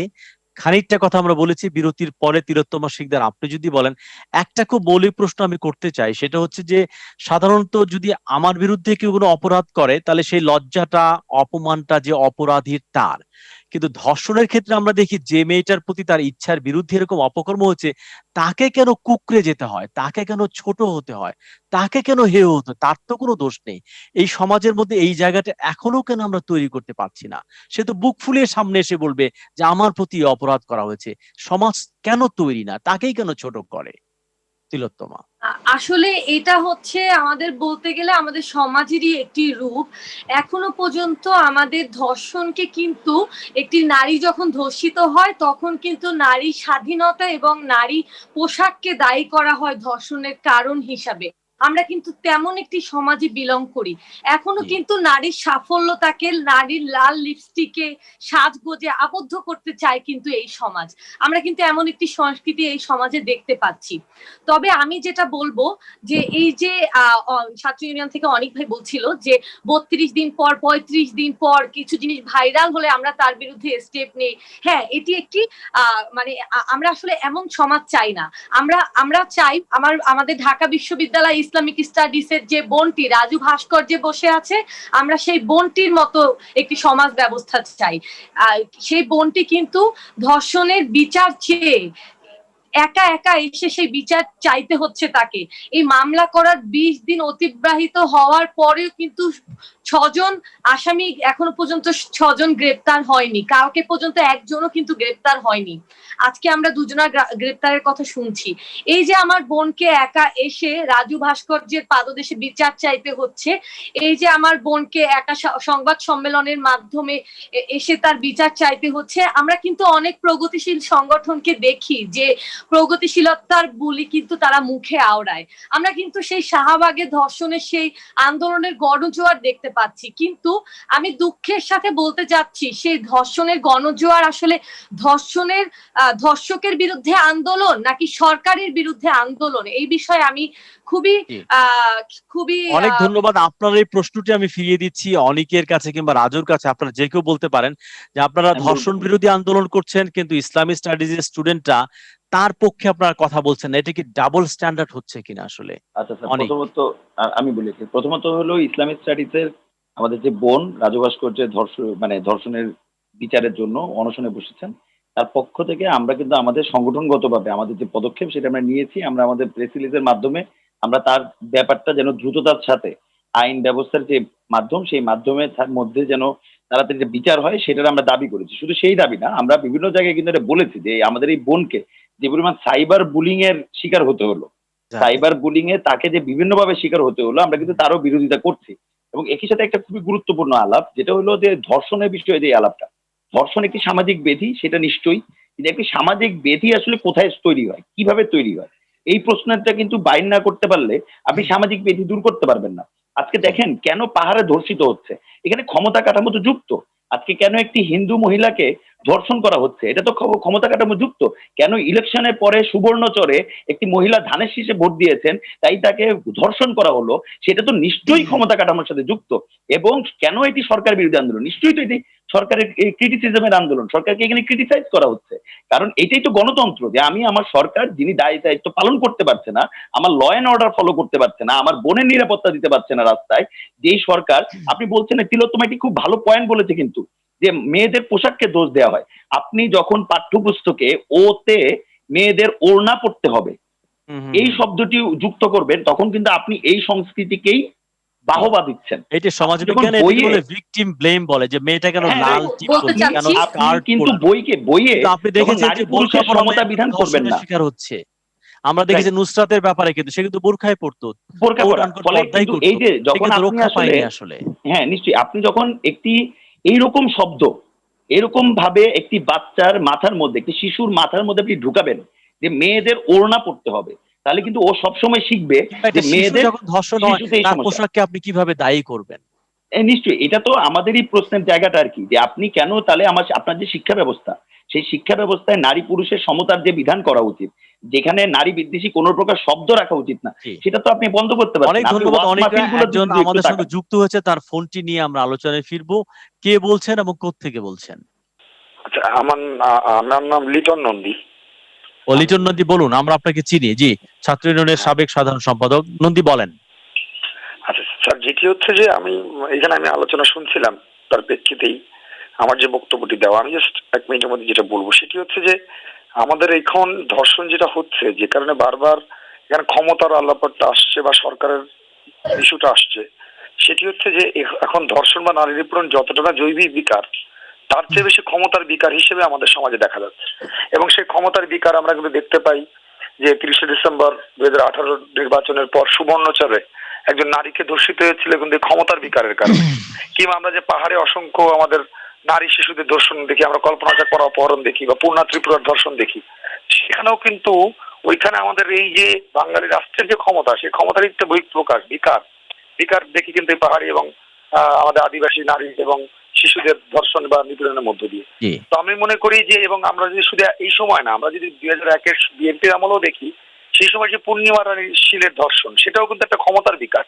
Speaker 1: খানিকটা কথা আমরা বলেছি, বিরতির পরে তিলোত্তমা শিকদার আপনি যদি বলেন। একটা খুব মৌলিক প্রশ্ন আমি করতে চাই, সেটা হচ্ছে যে সাধারণত যদি আমার বিরুদ্ধে কেউ কোনো অপরাধ করে, তাহলে সেই লজ্জাটা, অপমানটা যে অপরাধীর তার, কিন্তু ধর্ষণের ক্ষেত্রে আমরা দেখি যে মেয়েটার প্রতি তার ইচ্ছার বিরুদ্ধে এরকম অপকর্ম হচ্ছে, তাকে কেন কুঁকড়ে যেতে হয়, তাকে কেন ছোট হতে হয়, তাকে কেন হেয় হতে হয়? তার তো কোনো দোষ নেই। এই সমাজের মধ্যে এই জায়গাটা এখনো কেন আমরা তৈরি করতে পারছি না? সে তো বুক ফুলিয়ে সামনে এসে বলবে যে আমার প্রতি অপরাধ করা হয়েছে। সমাজ কেন তৈরি না, তাকেই কেন ছোট করে? তিলোত্তমা।
Speaker 3: আসলে এটা হচ্ছে আমাদের বলতে গেলে আমাদের সমাজেরই একটি রূপ। এখনো পর্যন্ত আমাদের ধর্ষণকে কিন্তু একটি নারী যখন ধর্ষিত হয় তখন কিন্তু নারী স্বাধীনতা এবং নারী পোশাককে দায়ী করা হয় ধর্ষণের কারণ হিসাবে। আমরা কিন্তু তেমন একটি সমাজে বিলং করি। এখনো
Speaker 1: জি।
Speaker 3: কিন্তু নারীর সাফল্যতাকে নারীর লাল লিপস্টিকে সাজগোজে আবদ্ধ করতে চায় কিন্তু এই সমাজ। আমরা কিন্তু এমন একটি সংস্কৃতি এই সমাজে দেখতে পাচ্ছি। তবে আমি যেটা বলবো যে এই যে ছাত্র ইউনিয়ন থেকে অনেক ভাই বলছিল যে ৩২ দিন পর ৩৫ দিন পর কিছু জিনিস ভাইরাল হলে আমরা তার বিরুদ্ধে স্টেপ নেই। হ্যাঁ, এটি একটি মানে আমরা আসলে এমন সমাজ চাই না। আমরা চাই আমাদের ঢাকা বিশ্ববিদ্যালয় ইসলামিক স্টাডিজের যে বোনটি রাজু ভাস্কর্যে বসে আছে, আমরা সেই বোনটির মতো একটি সমাজ ব্যবস্থা চাই। সেই বোনটি কিন্তু ধর্ষণের বিচার চেয়ে একা একা এসে সেই বিচার চাইতে হচ্ছে তাকে। এই মামলা করার ২০ দিন অতিবাহিত হওয়ার পরেও কিন্তু ৬ জন আসামি এখনো পর্যন্ত ৬ জন গ্রেপ্তার হয়নি। কাউকে পর্যন্ত একজনও কিন্তু গ্রেপ্তার হয়নি। আজকে আমরা দুজনের গ্রেপ্তারের কথা শুনছি। এই যে আমার বোনকে একা এসে রাজু ভাস্কর্যের পাদদেশে বিচার চাইতে হচ্ছে, এই যে আমার বোনকে একা সংবাদ সম্মেলনের মাধ্যমে এসে তার বিচার চাইতে হচ্ছে, আমরা কিন্তু অনেক প্রগতিশীল সংগঠনকে দেখি যে প্রগতিশীলতার বুলি কিন্তু তারা মুখে আওড়ায়। আমরা কিন্তু সেই শাহবাগের ধর্ষণের সেই আন্দোলনের গণজোয়ার দেখতে পাচ্ছি, কিন্তু আমি দুঃখের সাথে বলতে চাচ্ছি সেই ধর্ষণের গণজোয়ার আসলে ধর্ষকের বিরুদ্ধে আন্দোলন নাকি সরকারের বিরুদ্ধে আন্দোলন, এই বিষয়ে আমি খুবই খুবই
Speaker 1: অনেক ধন্যবাদ। আপনার এই প্রশ্নটি আমি ফিরিয়ে দিচ্ছি অনিকের কাছে কিংবা রাজুর কাছে। আপনারা যে কেউ বলতে পারেন যে আপনারা ধর্ষণ বিরোধী আন্দোলন করছেন, কিন্তু ইসলামী স্টাডিজের স্টুডেন্টরা তার পক্ষে আপনারা কথা বলছেন না। এটা কি ডাবল স্ট্যান্ডার্ড হচ্ছে কিনা আসলে?
Speaker 2: আচ্ছা স্যার, প্রথমত আমি বলি, প্রথমত হলো ইসলামিক স্টাডিজের আমাদের যে বোন রাজু ভাস্কর্যের ধর্ষণের বিচারের জন্য অনশনে বসেছেন, তার পক্ষ থেকে আমরা কিন্তু আমাদের সংগঠনগতভাবে আমাদের যে পদক্ষেপ সেটা আমরা নিয়েছি। আমরা আমাদের প্রেস রিলিজের মাধ্যমে আমরা তার ব্যাপারটা যেন দ্রুততার সাথে আইন ব্যবস্থার যে মাধ্যম, সেই মাধ্যমে তার মধ্যে যেন তাড়াতাড়ি যে বিচার হয় সেটার আমরা দাবি করেছি। শুধু সেই দাবি না, আমরা বিভিন্ন জায়গায় কিন্তু এটা বলেছি যে আমাদের এই বোনকে যে পরিমাণ সাইবার বুলিং এর শিকার হতে হলো, সাইবার বুলিং এ তাকে যে বিভিন্নভাবে শিকার হতে হলো, আমরা কিন্তু তারও বিরোধিতা করছি। এবং একই সাথে একটা খুবই গুরুত্বপূর্ণ আলাপ, যেটা হলো যে ধর্ষণের বিষয়ে যে আলাপটা, ধর্ষণ একটি সামাজিক ব্যাধি, সেটা নিশ্চয়ই। কিন্তু একটি সামাজিক ব্যাধি আসলে কোথায় তৈরি হয়, কিভাবে তৈরি হয়, এই প্রশ্নটা কিন্তু বাইর না করতে পারলে আপনি সামাজিক ব্যাধি দূর করতে পারবেন না। আজকে দেখেন কেন পাহাড়ে ধর্ষিত হচ্ছে, এখানে ক্ষমতা কাঠামো তো যুক্ত। আজকে কেন একটি হিন্দু মহিলাকে ধর্ষণ করা হচ্ছে, এটা তো ক্ষমতা কাঠামো যুক্ত। কেন ইলেকশনের পরে সুবর্ণচরে একটি মহিলা ধানের শীষে ভোট দিয়েছেন, তাই তাকে ধর্ষণ করা হলো, সেটা তো নিশ্চয়ই ক্ষমতা কাঠামোর সাথে যুক্ত। এবং কেন এটি সরকার বিরোধী আন্দোলন, নিশ্চয়ই তো এটি সরকারের ক্রিটিসিজমের আন্দোলন, সরকারকে এখানে ক্রিটিসাইজ করা হচ্ছে। কারণ এটাই তো গণতন্ত্র, যে আমি আমার সরকার যিনি দায়িত্ব পালন করতে পারছে না, আমার ল অ্যান্ড অর্ডার ফলো করতে পারছে না, আমার বোনের নিরাপত্তা দিতে পারছে না রাস্তায়, যেই সরকার, আপনি বলছেন তিলোত্তমা একটি খুব ভালো পয়েন্ট বলেছে কিন্তু, যে মেয়েদের পোশাককে দোষ দেওয়া হয়। আপনি যখন পাঠ্যপুস্তকে ওতে মেয়েদের ওড়না পড়তে হবে এই শব্দটি যুক্ত করবেন, তখন কিন্তু আপনি এই সংস্কৃতিকেই বাহবা দিচ্ছেন।
Speaker 1: এটা সমাজবিজ্ঞানে বলে ভিকটিম ব্লেম বলে, যে মেয়েটা কেন লাল টিপ পরছে, কেন স্কার্ট
Speaker 2: কিন্তু বইয়ে
Speaker 1: আপনি দেখেছেন যে বোরখা পরা
Speaker 2: সমতা বিধান করবেন না,
Speaker 1: শিকার হচ্ছে। আমরা দেখেছি নুসরাতের ব্যাপারে কিন্তু সে কিন্তু বোরখায় পড়তো,
Speaker 2: বোরখা পরা। ফলে কিন্তু এই যে যখন আপনি আসলে হ্যাঁ নিশ্চয়ই, আপনি যখন একটি এইরকম শব্দ এরকম ভাবে একটি বাচ্চার মাথার মধ্যে, একটি শিশুর মাথার মধ্যে আপনি ঢুকাবেন যে মেয়েদের ওড়না পড়তে হবে, তাহলে কিন্তু ও সবসময় শিখবে যে মেয়েদের
Speaker 1: যখন ধর্ষণ হয় তার পোশাককে আপনি কিভাবে দায়ী করবেন।
Speaker 2: নিশ্চয়ই এটা তো আমাদেরই প্রশ্নের জায়গাটা আর কি, যে আপনি কেন তাহলে আপনার যে শিক্ষা ব্যবস্থা, সেই শিক্ষা ব্যবস্থায় নারী পুরুষের সমতার যে বিধান করা উচিত, যেখানে নারী বিদ্বেষী কোন প্রকার শব্দ রাখা উচিত না, সেটা তো আপনি বন্ধ করতে পারেন।
Speaker 1: অনেক ধন্যবাদ। একজন আমাদের সঙ্গে যুক্ত হয়েছে, তার ফোনটি নিয়ে আমরা আলোচনায় ফিরবো। কে বলছেন এবং কোত্থেকে বলছেন?
Speaker 8: আচ্ছা, আমার নাম লিটন নন্দী।
Speaker 1: ও লিটন নন্দী, বলুন, আমরা আপনাকে চিনি। জি, ছাত্র ইউনিয়নের সাবেক সাধারণ সম্পাদক নন্দী, বলেন।
Speaker 8: আচ্ছা স্যার, যেটি হচ্ছে যে এখানে আমি আলোচনা শুনছিলাম, তার প্রেক্ষিতেই আমার যে বক্তব্যটি দেওয়া, আমি জাস্ট 1 মিনিটের মধ্যে যেটা বলবো সেটি হচ্ছে যে আমাদের এখন ধর্ষণ যেটা হচ্ছে, যে কারণে বারবার এখানে ক্ষমতার আল্লাপাটটা আসছে বা সরকারের ইস্যুটা আসছে, সেটি হচ্ছে যে এখন ধর্ষণ বা নারী নিপীড়ন যতটা না জৈবিক বিকার, তার চেয়ে বেশি ক্ষমতার বিকার হিসেবে আমাদের সমাজে দেখা যাচ্ছে। এবং সেই ক্ষমতার বিকার আমরা কিন্তু দেখতে পাই যে 30শে ডিসেম্বর 2018 নির্বাচনের পর সুবর্ণচরে একজন নারীকে ধর্ষিত হয়েছিল কিন্তু ক্ষমতার বিকারের কারণে। কিংবা আমরা যে পাহাড়ে অসংখ্য আমাদের নারী শিশুদের ধর্ষণ দেখি, আমরা কল্পনা চাকমা অপহরণ দেখি বা পূর্ণা ত্রিপুরার ধর্ষণ দেখি, সেখানেও কিন্তু ওইখানে আমাদের এই যে বাঙালি রাষ্ট্রের যে ক্ষমতা, সেই ক্ষমতার একটা বহিঃপ্রকাশ বিকার দেখি কিন্তু এই পাহাড়ি এবং আমাদের আদিবাসী নারী এবং শিশুদের ধর্ষণ বা নিপীড়নের মধ্য দিয়ে। তো আমি মনে করি যে, এবং আমরা যদি শুধু এই সময় না, আমরা যদি 2001-এর বিএনপির আমলেও দেখি, সেই সময় যে পূর্ণিমা রানীর শিলের ধর্ষণ, সেটাও কিন্তু একটা ক্ষমতার বিকার।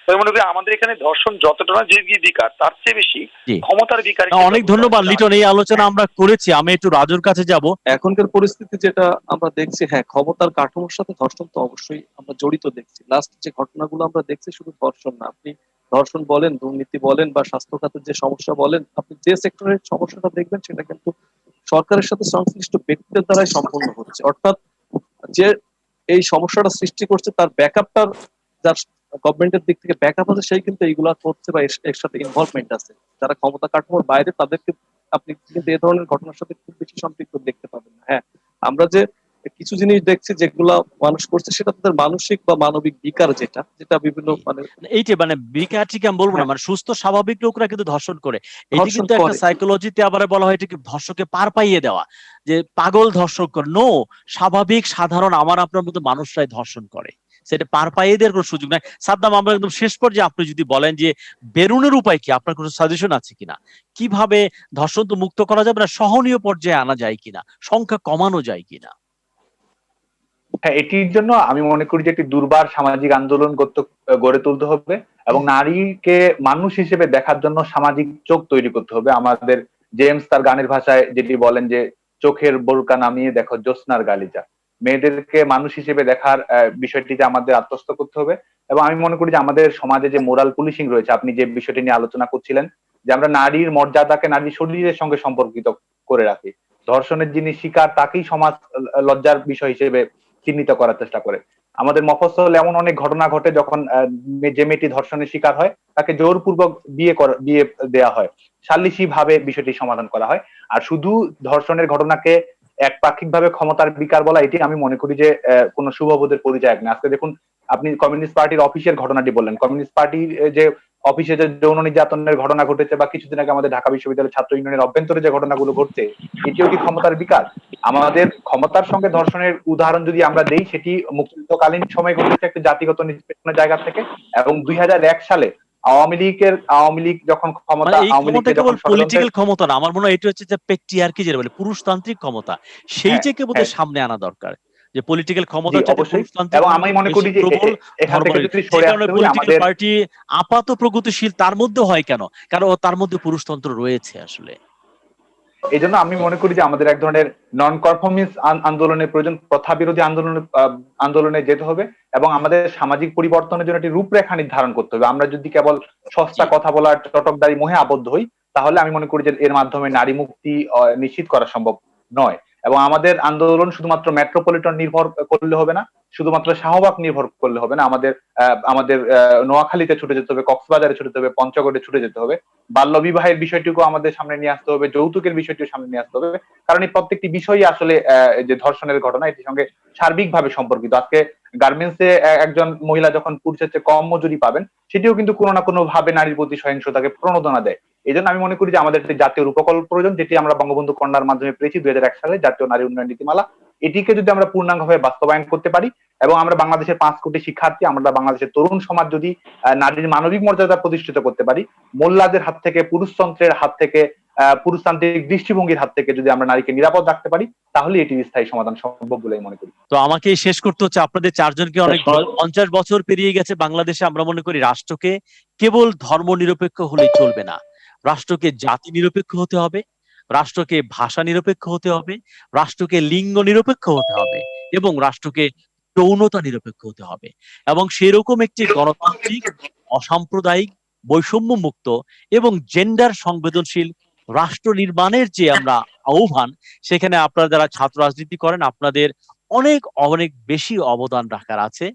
Speaker 8: আমি মনে করি আমাদের এখানে ধর্ষণ যতটা না জৈবিক বিকার, তার চেয়ে বেশি ক্ষমতার বিকার।
Speaker 1: অনেক ধন্যবাদ লিটন, এই আলোচনা আমরা করেছি। আমি একটু রাজুর কাছে যাব।
Speaker 4: এখনকার পরিস্থিতি যেটা আমরা দেখছি, হ্যাঁ, ক্ষমতার কাঠামোর সাথে ধর্ষণ তো অবশ্যই আমরা জড়িত দেখছি। লাস্ট যে ঘটনাগুলো আমরা দেখছি শুধু ধর্ষণ না, আপনি ধর্ষণ বলেন, দুর্নীতি বলেন বা স্বাস্থ্য খাতের যে সমস্যা বলেন, আপনি যে সেক্টরের সমস্যাটা দেখবেন সেটা কিন্তু সরকারের সাথে সংশ্লিষ্ট ব্যক্তিদের দ্বারাই সম্পন্ন হচ্ছে। অর্থাৎ যে এই সমস্যাটা সৃষ্টি করছে তার ব্যাকআপটার, যার গভর্নমেন্টের দিক থেকে ব্যাকআপ আছে, সেই কিন্তু এইগুলা করছে বা এর সাথে ইনভলভমেন্ট আছে। যারা ক্ষমতা কাঠামোর বাইরে তাদেরকে আপনি কিন্তু এই ধরনের ঘটনার সাথে খুব বেশি সম্পৃক্ত দেখতে পাবেন না। হ্যাঁ, আমরা যে কিছু জিনিস দেখছি যেগুলা মানুষ করছে, সেটা তাদের মানসিক বা মানবিক বিকার, যেটা বিভিন্ন
Speaker 1: এইটা বিকার ঠিক আমি বলবো না, সুস্থ স্বাভাবিক লোকরা কিন্তু ধর্ষণ করে। এটি
Speaker 4: ধর্ষণ
Speaker 1: কিন্তু একটা
Speaker 4: করে।
Speaker 1: সাইকোলজিতে আবার বলা হয় এটাকে ধর্ষকে পার পাইয়ে দেওয়া, যে পাগল ধর্ষক করে। নো, স্বাভাবিক সাধারণ আমার আপনার মতো মানুষরাই ধর্ষণ করে, সেটা পার পাইয়ে দেওয়ার কোনো সুযোগ নাই। সাদ্দাম, আমরা একদম শেষ পর্যায়ে আপনি যদি বলেন যে বেরুনের উপায় কি, আপনার কোনো সাজেশন আছে কিনা, কিভাবে ধর্ষণ তো মুক্ত করা যাবে না, সহনীয় পর্যায়ে আনা যায় কিনা, সংখ্যা কমানো যায় কিনা?
Speaker 5: হ্যাঁ, এটির জন্য আমি মনে করি যে একটি দুর্বার সামাজিক আন্দোলন গড়ে তুলতে হবে এবং নারীকে মানুষ হিসেবে দেখার জন্য সামাজিক চোখ তৈরি করতে হবে। আমাদের জেমস তার গানের ভাষায় যেটি বলেন যে, চোখের বোরকা নামিয়ে দেখো জ্যোৎস্নার গালিচা। মেয়েদেরকে মানুষ হিসেবে দেখার বিষয়টিতে আমাদের আত্মস্থ করতে হবে। এবং আমি মনে করি যে আমাদের সমাজে যে মোরাল পুলিশিং রয়েছে, আপনি যে বিষয়টি নিয়ে আলোচনা করছিলেন, যে আমরা নারীর মর্যাদাকে নারীর শরীরের সঙ্গে সম্পর্কিত করে রাখি, ধর্ষণের যিনি শিকার তাকেই সমাজ লজ্জার বিষয় হিসেবে চিহ্নিত করার চেষ্টা করে। আমাদের মফস্বল এমন অনেক ঘটনা ঘটে যখন যে মেয়েটি ধর্ষণের শিকার হয় তাকে জোরপূর্বক বিয়ে দেওয়া হয়, সালিসি ভাবে বিষয়টি সমাধান করা হয়। আর শুধু ধর্ষণের ঘটনাকে একপাক্ষিক ভাবে ক্ষমতার বিকার বলা, এটি আমি মনে করি যে কোনো শুভবোধের পরিচয় না। আজকে দেখুন, আপনি কমিউনিস্ট পার্টির অফিসের ঘটনাটি বললেন, কমিউনিস্ট পার্টির যে অফিসে যে যৌন নির্যাতনের ঘটনা ঘটেছে বা কিছুদিন আগে আমাদের ঢাকা বিশ্ববিদ্যালয়ের ছাত্র ইউনিয়নের অভ্যন্তরে যে ঘটনাগুলো ঘটছে, এটিও কি ক্ষমতার বিকার? আমাদের ক্ষমতার সঙ্গে ধর্ষণের উদাহরণ যদি আমরা দেই, সেটি মুক্তিযুদ্ধকালীন সময় ঘটেছে একটা জাতিগত নিষ্পেষণের জায়গা থেকে। এবং 2001 সালে আওয়ামী লীগ যখন ক্ষমতা,
Speaker 1: এই ক্ষমতা কেবল পলিটিক্যাল ক্ষমতা না, আমার মনে হয় এটা হচ্ছে যে পেট্রিয়ার্কি, যেটা বলে পুরুষতান্ত্রিক ক্ষমতা, সেইটাকে বোধহয় সামনে আনা দরকার। যে পলিটিক্যাল ক্ষমতা
Speaker 5: এবং আমি মনে করি যে এখান থেকে যদি সরে আসতে হলে আমাদের
Speaker 1: পার্টি আপাত প্রগতিশীল তার মধ্যে হয় কেন, কারণ তার মধ্যে পুরুষতন্ত্র রয়েছে আসলে।
Speaker 5: এই জন্য আমি মনে করি যে আমাদের এক ধরনের নন কনফর্মিস্ট আন্দোলনের প্রয়োজন, প্রথা বিরোধী আন্দোলনে যেতে হবে এবং আমাদের সামাজিক পরিবর্তনের জন্য একটি রূপরেখা নির্ধারণ করতে হবে। আমরা যদি কেবল সস্তা কথা বলার চটকদারি মোহে আবদ্ধ হই, তাহলে আমি মনে করি যে এর মাধ্যমে নারী মুক্তি নিশ্চিত করা সম্ভব নয়। এবং আমাদের আন্দোলন শুধুমাত্র মেট্রোপলিটন নির্ভর করলে হবে না, শুধুমাত্র শাহবাগ নির্ভর করলে হবে না। আমাদের নোয়াখালীতে ছুটে যেতে হবে, কক্সবাজারে ছুটে যেতে হবে, পঞ্চগড়ে ছুটে যেতে হবে। বাল্য বিবাহের বিষয়টিকে আমাদের সামনে নিয়ে আসতে হবে, যৌতুকের বিষয়টিও সামনে নিয়ে আসতে হবে, কারণ এই প্রত্যেকটি বিষয়ই আসলে যে ধর্ষণের ঘটনা, এটির সঙ্গে সার্বিকভাবে সম্পর্কিত। আজকে গার্মেন্টসে একজন মহিলা যখন পুরুষের চেয়ে কম মজুরি পাবেন, সেটিও কিন্তু কোনো না কোনো ভাবে নারীর প্রতি সহিংসতাকে প্রণোদনা দেয়। এই জন্য আমি মনে করি যে আমাদের একটি জাতীয় রূপকল্প প্রয়োজন, যেটি আমরা বঙ্গবন্ধু কন্যার মাধ্যমে পেয়েছি 2001 সালে, জাতীয় নারী উন্নয়ন নীতিমালা। এটিকে যদি আমরা পূর্ণাঙ্গভাবে বাস্তবায়ন করতে পারি এবং আমরা বাংলাদেশের 5 কোটি শিক্ষার্থী, আমরা বাংলাদেশের তরুণ সমাজ যদি নারীর মানবিক মর্যাদা প্রতিষ্ঠিত করতে পারি, মোল্লাদের হাত থেকে, পুরুষতন্ত্রের হাত থেকে, পুরুষতান্ত্রিক দৃষ্টিভঙ্গির হাত থেকে যদি আমরা নারীকে নিরাপদ রাখতে পারি, তাহলে এটির স্থায়ী সমাধান সম্ভব বলে মনে করি।
Speaker 1: তো আমাকে শেষ করতে হচ্ছে, আপনাদের চারজনকে অনেক 50 বছর পেরিয়ে গেছে বাংলাদেশে। আমরা মনে করি রাষ্ট্রকে কেবল ধর্ম নিরপেক্ষ হলেই চলবে না, রাষ্ট্রকে জাতি নিরপেক্ষ হতে হবে, রাষ্ট্রকে ভাষা নিরপেক্ষ হতে হবে, রাষ্ট্রকে লিঙ্গ নিরপেক্ষ হতে হবে এবং রাষ্ট্রকে যৌনতা নিরপেক্ষ হতে হবে। এবং সেরকম একটি গণতান্ত্রিক, অসাম্প্রদায়িক, বৈষম্য মুক্ত এবং জেন্ডার সংবেদনশীল রাষ্ট্র নির্মাণের যে আমরা আহ্বান, সেখানে আপনারা যারা ছাত্র রাজনীতি করেন আপনাদের অনেক অনেক বেশি অবদান রাখার আছে।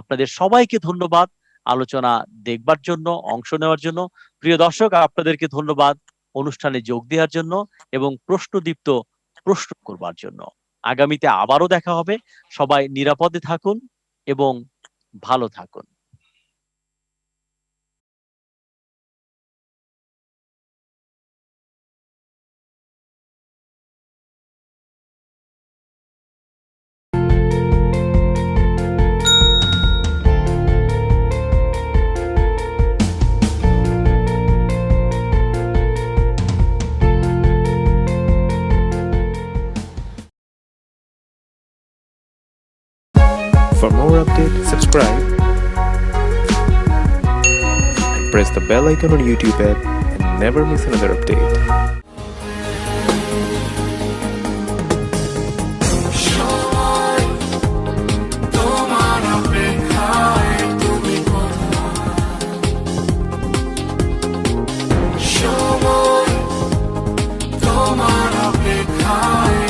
Speaker 1: আপনাদের সবাইকে ধন্যবাদ আলোচনা দেখবার জন্য, অংশ নেওয়ার জন্য। প্রিয় দর্শক, আপনাদেরকে ধন্যবাদ অনুষ্ঠানে যোগ দেওয়ার জন্য এবং প্রশ্নদীপ্ত প্রশ্ন করবার জন্য। আগামীতে আবারও দেখা হবে। সবাই নিরাপদে থাকুন এবং ভালো থাকুন।
Speaker 9: For more updates, subscribe and press the bell icon on YouTube app and never miss another update.
Speaker 10: তোমার অপেক্ষায়